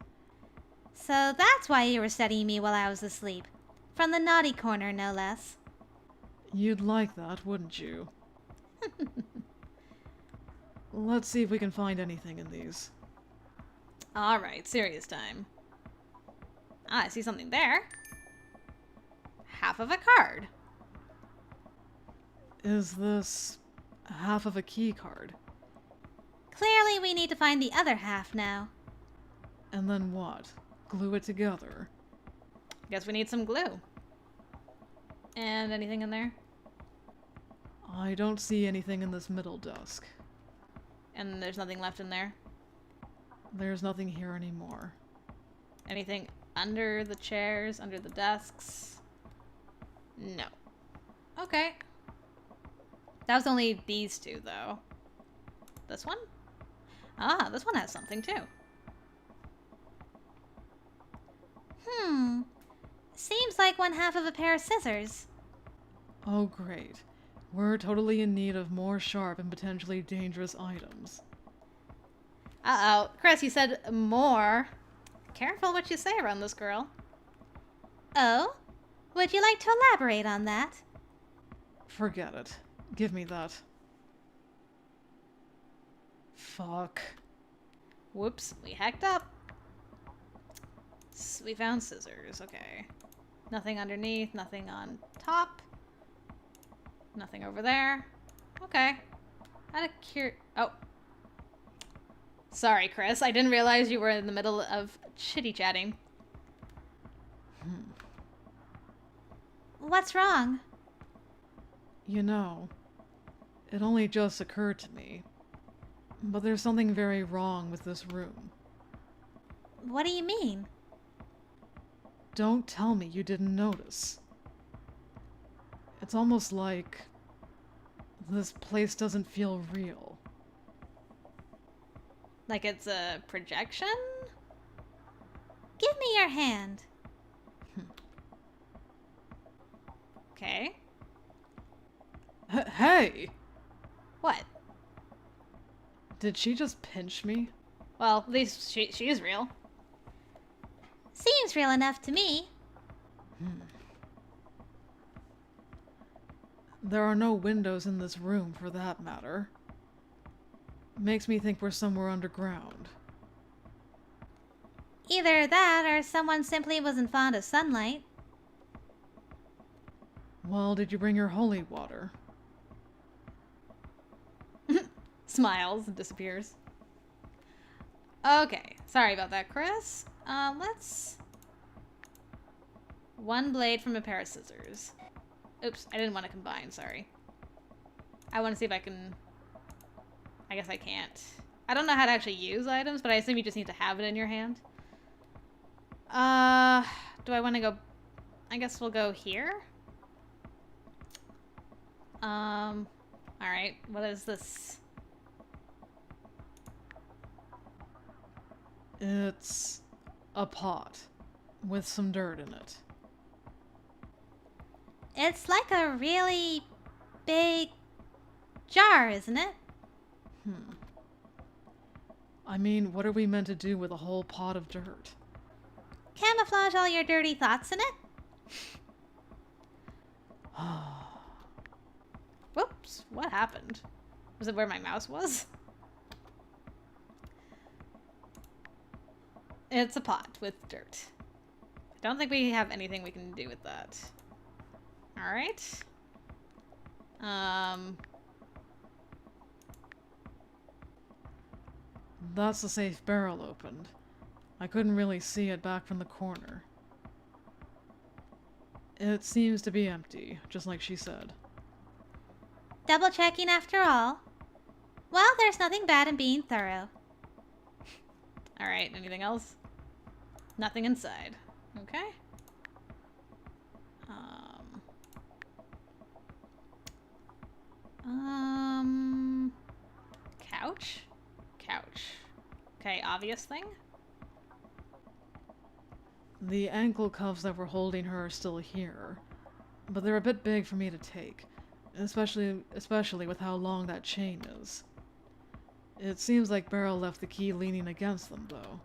S3: So that's why you were studying me while I was asleep. From the naughty corner, no less.
S2: You'd like that, wouldn't you? Let's see if we can find anything in these.
S1: Alright, serious time. Ah, I see something there. Half of a card.
S2: Is this half of a key card?
S3: Clearly, we need to find the other half now.
S2: And then what? Glue it together?
S1: Guess we need some glue. And anything in there?
S2: I don't see anything in this middle desk.
S1: And there's nothing left in there?
S2: There's nothing here anymore.
S1: Anything under the chairs, under the desks? No. Okay. That was only these two, though. This one? Ah, this one has something, too.
S3: Seems like one half of a pair of scissors.
S2: Oh great. We're totally in need of more sharp and potentially dangerous items.
S1: Uh-oh. Chris, you said more. Careful what you say around this girl.
S3: Oh? Would you like to elaborate on that?
S2: Forget it. Give me that. Fuck.
S1: Whoops, we hacked up. We found scissors, okay. Nothing underneath, nothing on top. Nothing over there. Okay. Oh. Sorry, Chris. I didn't realize you were in the middle of chitty-chatting.
S3: What's wrong?
S2: You know, it only just occurred to me, but there's something very wrong with this room.
S3: What do you mean?
S2: Don't tell me you didn't notice. It's almost like this place doesn't feel real.
S1: Like it's a projection?
S3: Give me your hand.
S1: Okay.
S2: Hey!
S1: What?
S2: Did she just pinch me?
S1: Well, at least she is real.
S3: Seems real enough to me.
S2: There are no windows in this room, for that matter. Makes me think we're somewhere underground.
S3: Either that or someone simply wasn't fond of sunlight.
S2: Well, did you bring your holy water?
S1: Smiles and disappears. Okay. Sorry about that, Chris. Let's... One blade from a pair of scissors. Oops, I didn't want to combine, sorry. I want to see if I can... I guess I can't. I don't know how to actually use items, but I assume you just need to have it in your hand. Do I want to go... I guess we'll go here. Alright, what is this?
S2: It's a pot with some dirt in it.
S3: It's like a really big jar, isn't it?
S2: I mean, what are we meant to do with a whole pot of dirt?
S3: Camouflage all your dirty thoughts in it?
S1: Whoops, what happened? Was it where my mouse was? It's a pot with dirt. I don't think we have anything we can do with that. Alright.
S2: That's the safe Beryl opened. I couldn't really see it back from the corner. It seems to be empty, just like she said.
S3: Double checking after all. Well, there's nothing bad in being thorough.
S1: Alright, anything else? Nothing inside. Okay. Couch? Couch. Okay, obvious thing?
S2: The ankle cuffs that were holding her are still here, but they're a bit big for me to take, especially with how long that chain is. It seems like Beryl left the key leaning against them, though.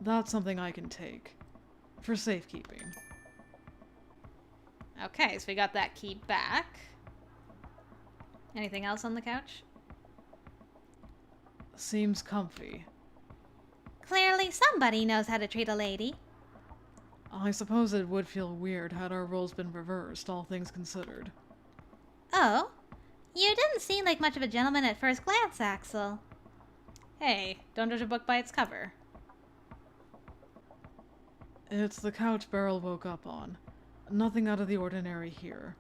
S2: That's something I can take, for safekeeping.
S1: Okay, so we got that key back. Anything else on the couch?
S2: Seems comfy.
S3: Clearly somebody knows how to treat a lady.
S2: I suppose it would feel weird had our roles been reversed, all things considered.
S3: Oh? You didn't seem like much of a gentleman at first glance, Axel.
S1: Hey, don't judge a book by its cover.
S2: It's the couch Beryl woke up on. Nothing out of the ordinary here.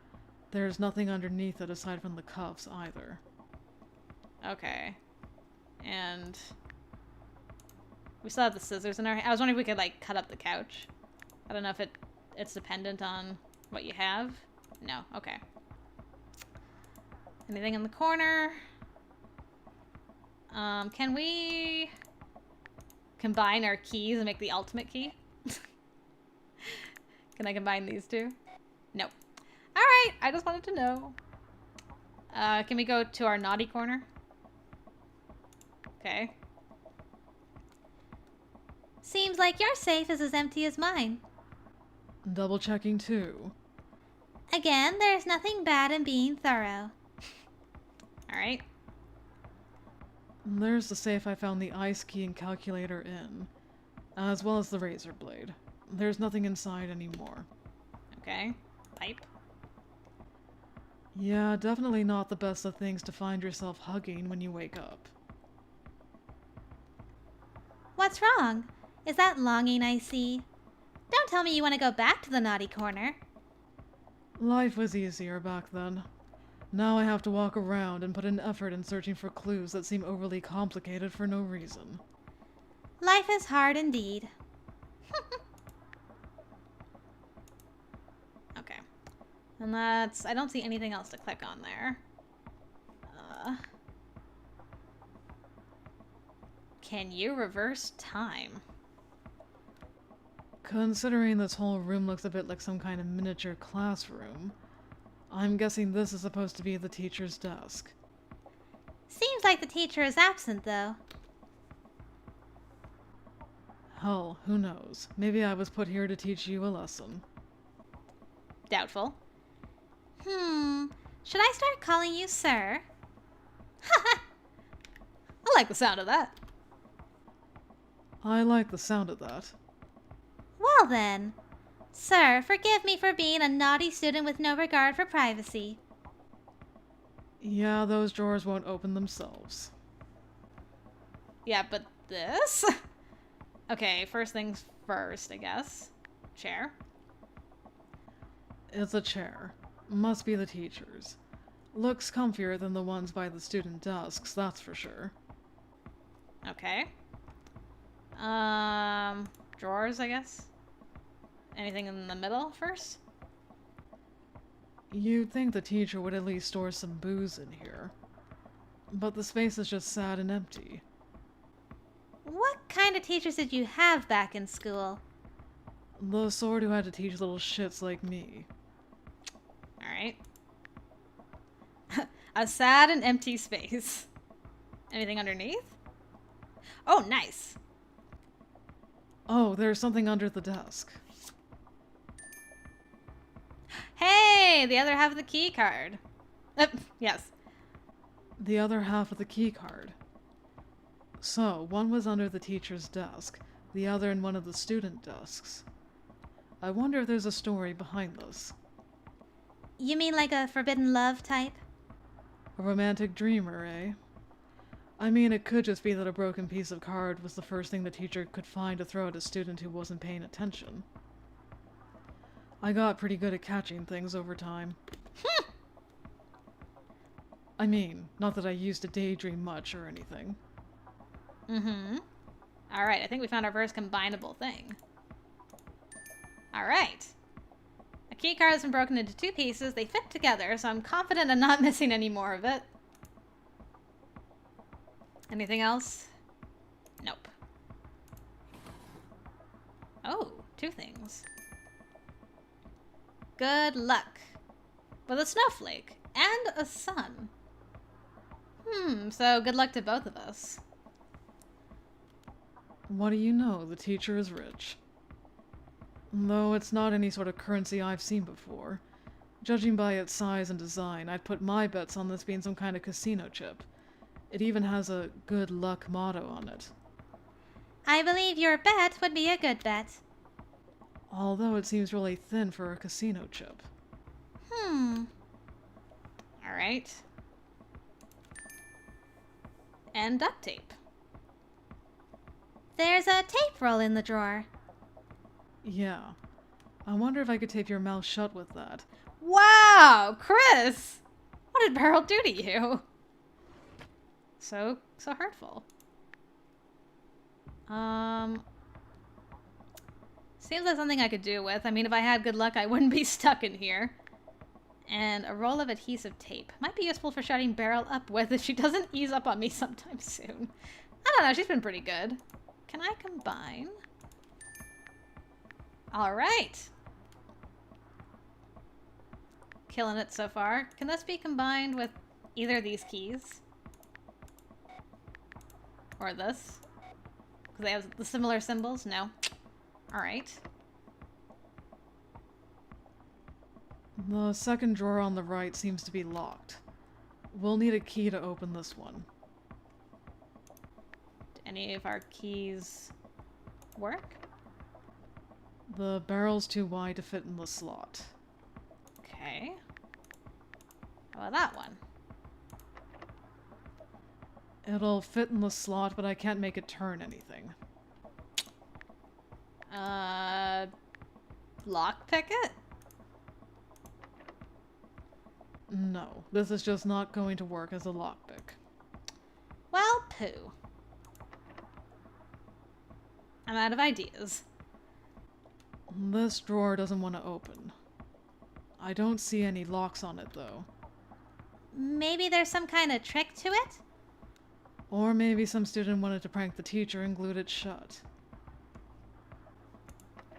S2: There's nothing underneath it aside from the cuffs, either.
S1: Okay. And we still have the scissors in our hand. I was wondering if we could, like, cut up the couch. I don't know if it's dependent on what you have. No, okay. Anything in the corner? Can we combine our keys and make the ultimate key? Can I combine these two? No. Alright, I just wanted to know. Can we go to our naughty corner? Okay.
S3: Seems like your safe is as empty as mine.
S2: Double checking too.
S3: Again, there's nothing bad in being thorough.
S1: Alright.
S2: There's the safe I found the ice key and calculator in, as well as the razor blade. There's nothing inside anymore.
S1: Okay. Pipe.
S2: Yeah, definitely not the best of things to find yourself hugging when you wake up.
S3: What's wrong? Is that longing I see? Don't tell me you want to go back to the naughty corner.
S2: Life was easier back then. Now I have to walk around and put an effort in searching for clues that seem overly complicated for no reason.
S3: Life is hard indeed.
S1: Okay. And that's... I don't see anything else to click on there. Can you reverse time?
S2: Considering this whole room looks a bit like some kind of miniature classroom, I'm guessing this is supposed to be the teacher's desk.
S3: Seems like the teacher is absent, though.
S2: Hell, who knows? Maybe I was put here to teach you a lesson.
S1: Doubtful.
S3: Should I start calling you sir?
S1: I like the sound of that.
S2: I like the sound of that.
S3: Well then. Sir, forgive me for being a naughty student with no regard for privacy.
S2: Yeah, those drawers won't open themselves.
S1: Yeah, but this? Okay, first things first, I guess. Chair.
S2: It's a chair. Must be the teacher's. Looks comfier than the ones by the student desks, that's for sure.
S1: Okay. Drawers, I guess. Anything in the middle first?
S2: You'd think the teacher would at least store some booze in here. But the space is just sad and empty.
S3: What kind of teachers did you have back in school?
S2: The sort who had to teach little shits like me.
S1: Alright. A sad and empty space. Anything underneath? Oh, nice.
S2: Oh, there's something under the desk.
S1: Hey, the other half of the key card. Yes.
S2: The other half of the key card. So, one was under the teacher's desk, the other in one of the student desks. I wonder if there's a story behind this.
S3: You mean like a forbidden love type?
S2: A romantic dreamer, eh? I mean, it could just be that a broken piece of card was the first thing the teacher could find to throw at a student who wasn't paying attention. I got pretty good at catching things over time. I mean, not that I used to daydream much or anything.
S1: Mm-hmm. Alright, I think we found our first combinable thing. Alright. A key card has been broken into 2 pieces. They fit together, so I'm confident I'm not missing any more of it. Anything else? Nope. Oh, 2 things. Good luck. With a snowflake and a sun. So good luck to both of us.
S2: What do you know? The teacher is rich. Though it's not any sort of currency I've seen before. Judging by its size and design, I'd put my bets on this being some kind of casino chip. It even has a good luck motto on it.
S3: I believe your bet would be a good bet.
S2: Although it seems really thin for a casino chip.
S1: Alright. And duct tape.
S3: There's a tape roll in the drawer.
S2: Yeah. I wonder if I could tape your mouth shut with that.
S1: Wow, Chris! What did Beryl do to you? So hurtful. Seems like something I could do with. I mean, if I had good luck, I wouldn't be stuck in here. And a roll of adhesive tape. Might be useful for shutting Beryl up with if she doesn't ease up on me sometime soon. I don't know, she's been pretty good. Can I combine? Alright. Killing it so far. Can this be combined with either of these keys? Or this? Because they have the similar symbols? No. Alright.
S2: The second drawer on the right seems to be locked. We'll need a key to open this one.
S1: Do any of our keys work?
S2: The barrel's too wide to fit in the slot.
S1: Okay. How about that one?
S2: It'll fit in the slot, but I can't make it turn anything.
S1: Lockpick it?
S2: No, this is just not going to work as a lockpick.
S1: Well, poo. I'm out of ideas.
S2: This drawer doesn't want to open. I don't see any locks on it, though.
S3: Maybe there's some kind of trick to it?
S2: Or maybe some student wanted to prank the teacher and glued it shut.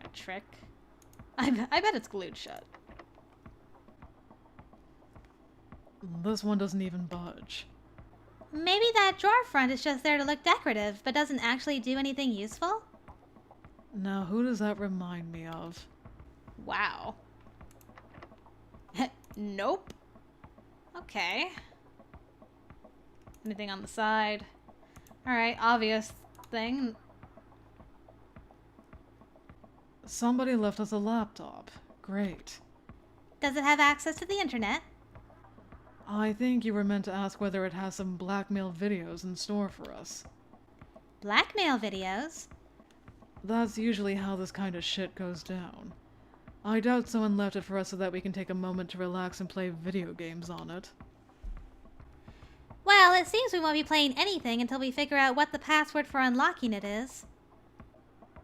S1: A trick? I bet it's glued shut.
S2: This one doesn't even budge.
S3: Maybe that drawer front is just there to look decorative, but doesn't actually do anything useful?
S2: Now, who does that remind me of?
S1: Wow. Nope. Okay. Anything on the side? Alright, obvious thing.
S2: Somebody left us a laptop. Great.
S3: Does it have access to the internet?
S2: I think you were meant to ask whether it has some blackmail videos in store for us.
S3: Blackmail videos?
S2: That's usually how this kind of shit goes down. I doubt someone left it for us so that we can take a moment to relax and play video games on it.
S3: Well, it seems we won't be playing anything until we figure out what the password for unlocking it is.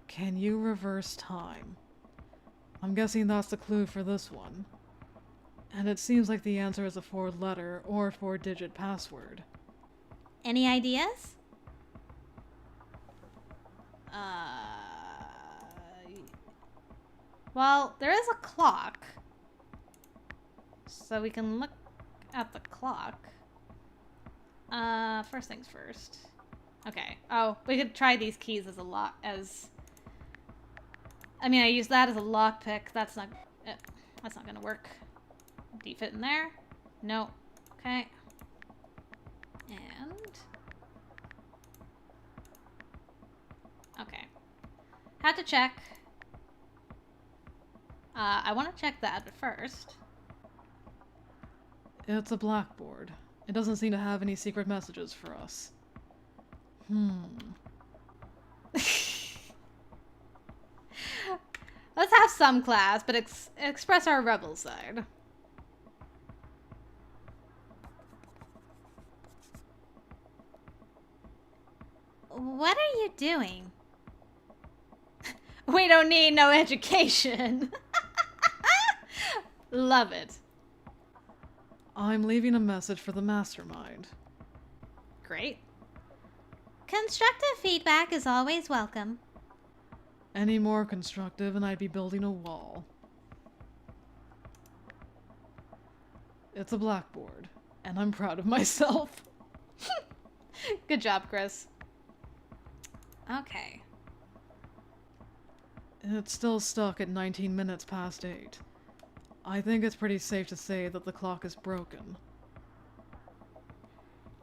S2: Can you reverse time? I'm guessing that's the clue for this one. And it seems like the answer is a 4-letter or 4-digit password.
S3: Any ideas?
S1: Well, there is a clock. So we can look at the clock. First things first. Okay. Oh, we could try these keys as a lock, I mean, I use that as a lockpick. That's not gonna work. Do you fit in there? No. Okay. And... okay. Had to check. I want to check that first.
S2: It's a blackboard. It doesn't seem to have any secret messages for us.
S1: Let's have some class, but express our rebel side.
S3: What are you doing?
S1: We don't need no education. Love it.
S2: I'm leaving a message for the mastermind.
S1: Great.
S3: Constructive feedback is always welcome.
S2: Any more constructive and I'd be building a wall. It's a blackboard, and I'm proud of myself.
S1: Good job, Chris. Okay.
S2: It's still stuck at 19 minutes past 8. I think it's pretty safe to say that the clock is broken.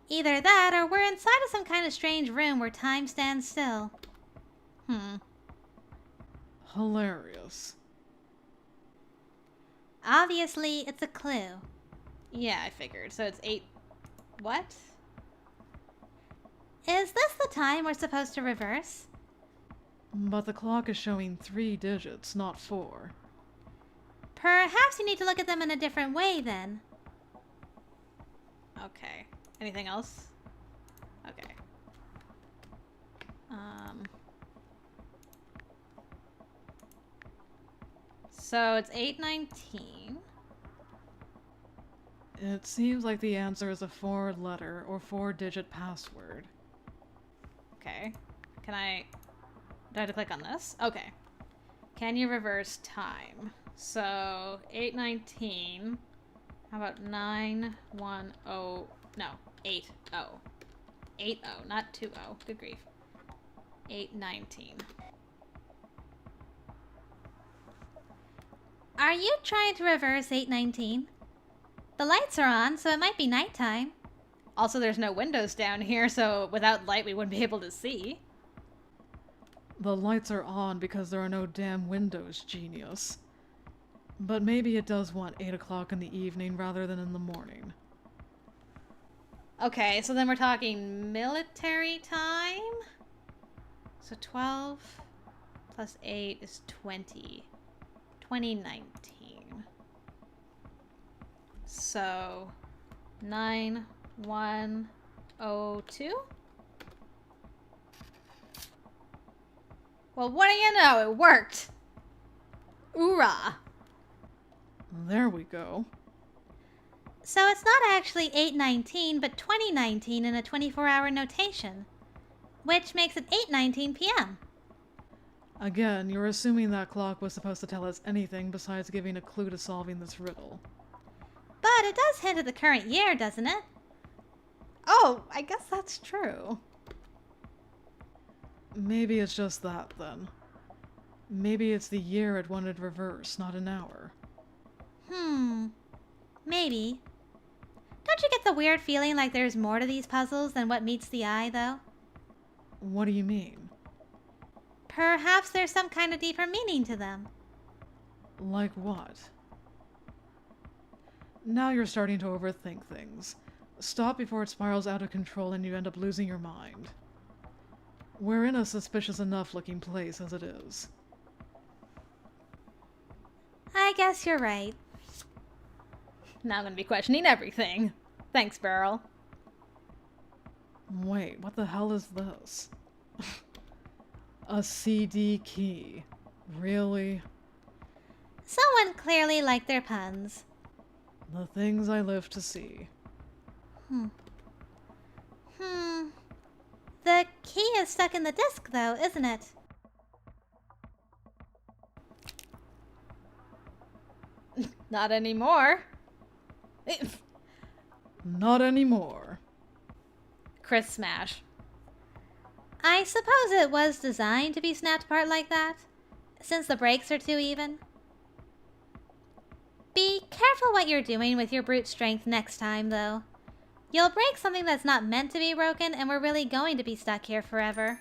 S3: Either that, or we're inside of some kind of strange room where time stands still.
S2: Hilarious.
S3: Obviously, it's a clue.
S1: Yeah, I figured. So it's 8... what?
S3: Is this the time we're supposed to reverse?
S2: But the clock is showing 3 digits, not 4.
S3: Perhaps you need to look at them in a different way, then.
S1: Okay. Anything else? Okay. So it's 8:19.
S2: It seems like the answer is a 4-letter or 4-digit password.
S1: Okay. Do I have to click on this? Okay. Can you reverse time? So 8:19. How about 910? No, 80. 80, not 20. Good grief. 8:19.
S3: Are you trying to reverse 8:19? The lights are on, so it might be nighttime.
S1: Also, there's no windows down here, so without light we wouldn't be able to see.
S2: The lights are on because there are no damn windows, genius. But maybe it does want 8 o'clock in the evening rather than in the morning.
S1: Okay, so then we're talking military time? So 12 plus 8 is 20. 2019. So 9102? Well, what do you know? It worked! Oorah!
S2: There we go.
S3: So it's not actually 8:19, but 2019 in a 24-hour notation, which makes it 8:19 p.m.
S2: Again, you're assuming that clock was supposed to tell us anything besides giving a clue to solving this riddle.
S3: But it does hint at the current year, doesn't it?
S1: Oh, I guess that's true.
S2: Maybe it's just that, then. Maybe it's the year it wanted reversed, not an hour.
S3: Maybe. Don't you get the weird feeling like there's more to these puzzles than what meets the eye, though?
S2: What do you mean?
S3: Perhaps there's some kind of deeper meaning to them.
S2: Like what? Now you're starting to overthink things. Stop before it spirals out of control and you end up losing your mind. We're in a suspicious enough looking place as it is.
S3: I guess you're right.
S1: Now I'm gonna be questioning everything. Thanks, Beryl.
S2: Wait, what the hell is this? A CD key. Really?
S3: Someone clearly liked their puns.
S2: The things I live to see.
S3: The key is stuck in the disc, though, isn't it?
S1: Not anymore.
S2: Not anymore.
S1: Chris smash.
S3: I suppose it was designed to be snapped apart like that, since the breaks are too even. Be careful what you're doing with your brute strength next time, though. You'll break something that's not meant to be broken, and we're really going to be stuck here forever.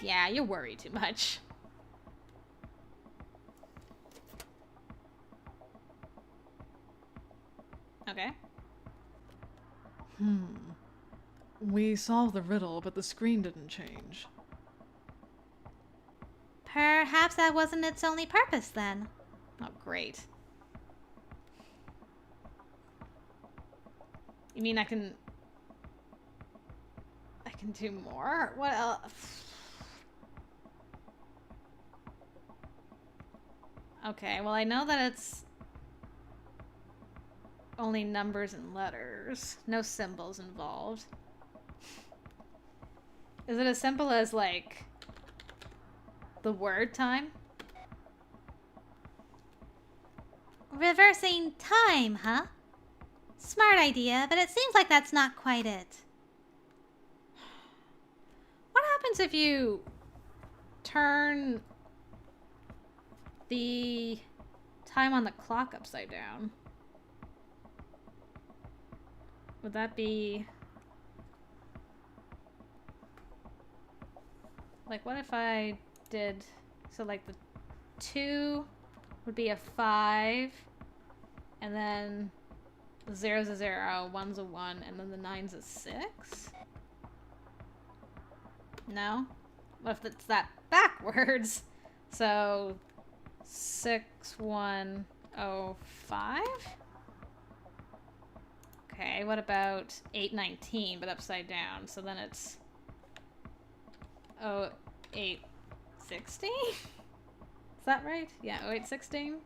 S1: Yeah, you worry too much. Okay.
S2: We solved the riddle, but the screen didn't change.
S3: Perhaps that wasn't its only purpose, then.
S1: Oh, great. You mean I can do more? What else? Okay, well I know that it's only numbers and letters. No symbols involved. Is it as simple as, like, the word time?
S3: Reversing time, huh? Smart idea, but it seems like that's not quite it.
S1: What happens if you turn the time on the clock upside down? Would that be... Like, what if I did... So, like, the 2 would be a 5, and then the 0's a 0, 1's a 1, and then the 9's a 6? No? What if it's that backwards? So, 6105? Okay, what about 819, but upside down? So then it's 0816? Is that right? Yeah, 0816.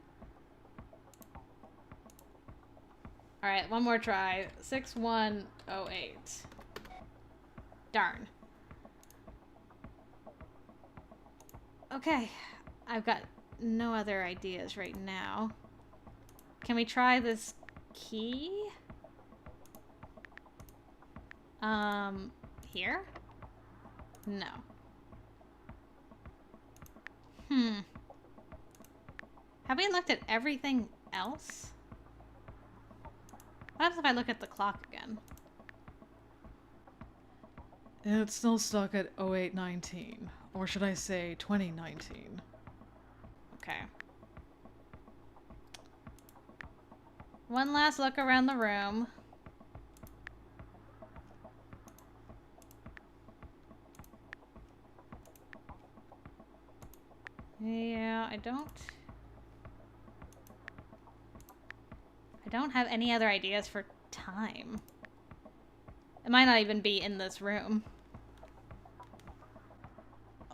S1: Alright, one more try. 6108. Darn. Okay, I've got no other ideas right now. Can we try this key? Here? No. Have we looked at everything else? What happens if I look at the clock again?
S2: It's still stuck at 0819. Or should I say 2019?
S1: Okay. One last look around the room. Yeah, I don't have any other ideas for time. It might not even be in this room.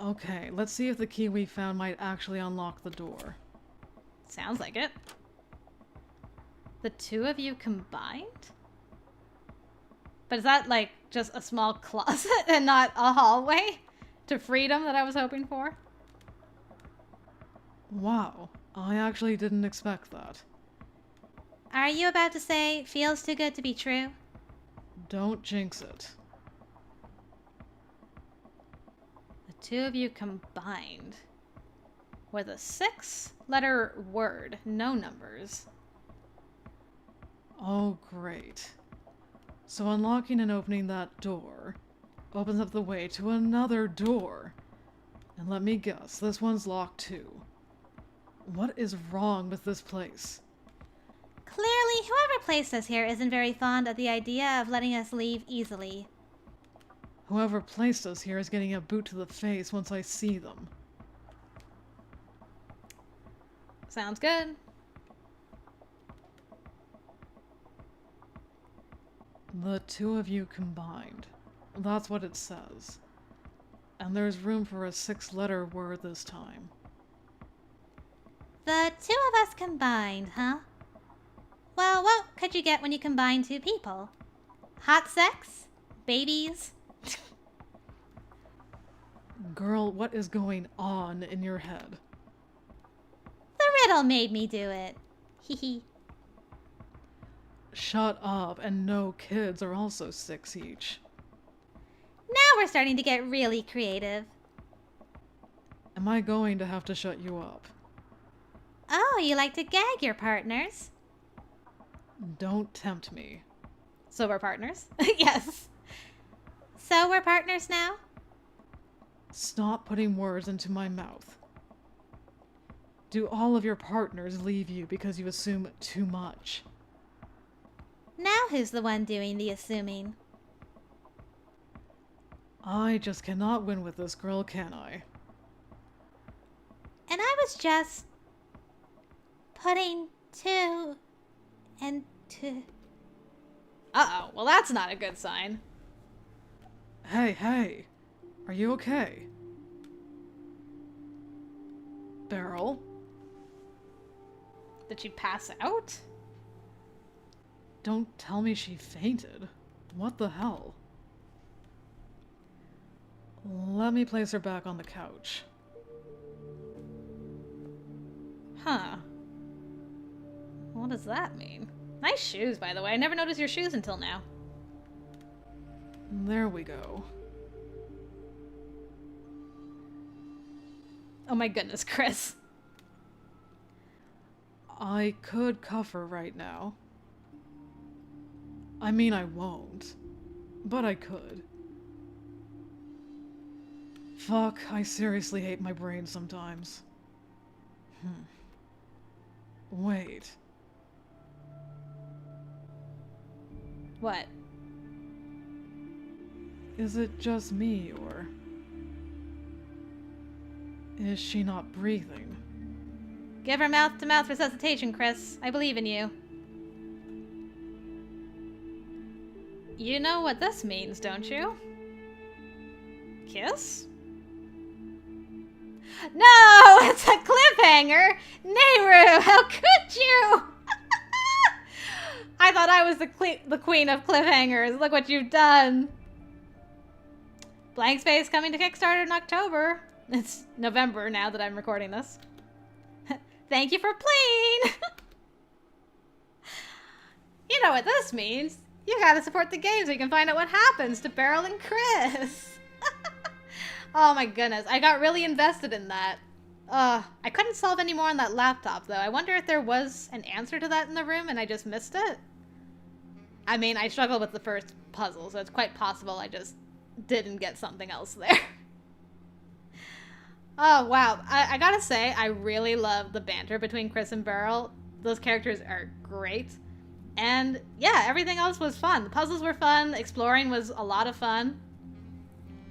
S2: Okay, let's see if the key we found might actually unlock the door.
S1: Sounds like it. The two of you combined? But is that like just a small closet and not a hallway to freedom that I was hoping for?
S2: Wow, I actually didn't expect that.
S3: Are you about to say, feels too good to be true?
S2: Don't jinx it.
S1: The two of you combined with a 6-letter word, no numbers.
S2: Oh, great. So unlocking and opening that door opens up the way to another door. And let me guess, this one's locked too. What is wrong with this place?
S3: Clearly, whoever placed us here isn't very fond of the idea of letting us leave easily.
S2: Whoever placed us here is getting a boot to the face once I see them.
S1: Sounds good.
S2: The two of you combined. That's what it says. And there's room for a 6-letter word this time.
S3: The two of us combined, huh? Well, what could you get when you combine two people? Hot sex? Babies?
S2: Girl, what is going on in your head?
S3: The Beryl made me do it. Hehe.
S2: Shut up, and no, kids are also 6 each.
S3: Now we're starting to get really creative.
S2: Am I going to have to shut you up?
S3: Oh, you like to gag your partners?
S2: Don't tempt me.
S1: So we're partners? Yes.
S3: So we're partners now?
S2: Stop putting words into my mouth. Do all of your partners leave you because you assume too much?
S3: Now who's the one doing the assuming?
S2: I just cannot win with this girl, can I?
S3: And I was just putting 2 and 2.
S1: Uh-oh. Well, that's not a good sign.
S2: Hey, are you okay? Beryl?
S1: Did she pass out?
S2: Don't tell me she fainted. What the hell? Let me place her back on the couch.
S1: Huh. What does that mean? Nice shoes, by the way. I never noticed your shoes until now.
S2: There we go.
S1: Oh my goodness, Chris.
S2: I could cuff her right now. I mean, I won't. But I could. Fuck, I seriously hate my brain sometimes. Wait.
S1: What?
S2: Is it just me, or... is she not breathing?
S1: Give her mouth-to-mouth resuscitation, Chris. I believe in you. You know what this means, don't you? Kiss? No! It's a cliffhanger! Nayru, how could you? I thought I was the queen of cliffhangers. Look what you've done. Blankspace coming to Kickstarter in October. It's November now that I'm recording this. Thank you for playing! You know what this means. You gotta support the game so you can find out what happens to Beryl and Chris. Oh my goodness, I got really invested in that. I couldn't solve any more on that laptop though. I wonder if there was an answer to that in the room and I just missed it. I mean, I struggled with the first puzzle, so it's quite possible I just didn't get something else there. Oh wow, I gotta say, I really love the banter between Chris and Beryl. Those characters are great. And yeah, everything else was fun. The puzzles were fun, exploring was a lot of fun.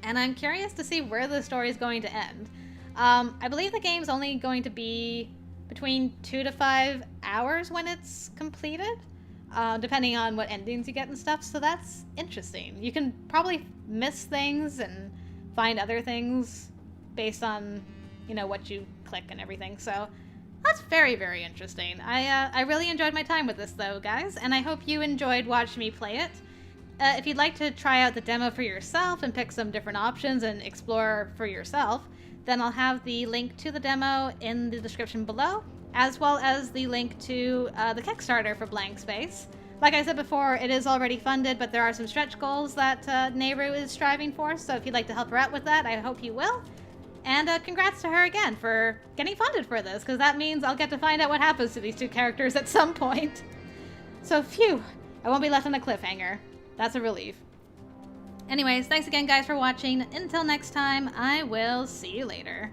S1: And I'm curious to see where the story is going to end. I believe the game's only going to be between 2 to 5 hours when it's completed, depending on what endings you get and stuff, so that's interesting. You can probably miss things and find other things based on, you know, what you click and everything, so that's very, very interesting. I really enjoyed my time with this though, guys, and I hope you enjoyed watching me play it. If you'd like to try out the demo for yourself and pick some different options and explore for yourself, then I'll have the link to the demo in the description below, as well as the link to the Kickstarter for Blankspace. Like I said before, it is already funded, but there are some stretch goals that Nayru is striving for, so if you'd like to help her out with that, I hope you will. And congrats to her again for getting funded for this, because that means I'll get to find out what happens to these two characters at some point. So phew, I won't be left on a cliffhanger. That's a relief. Anyways, thanks again guys for watching. Until next time, I will see you later.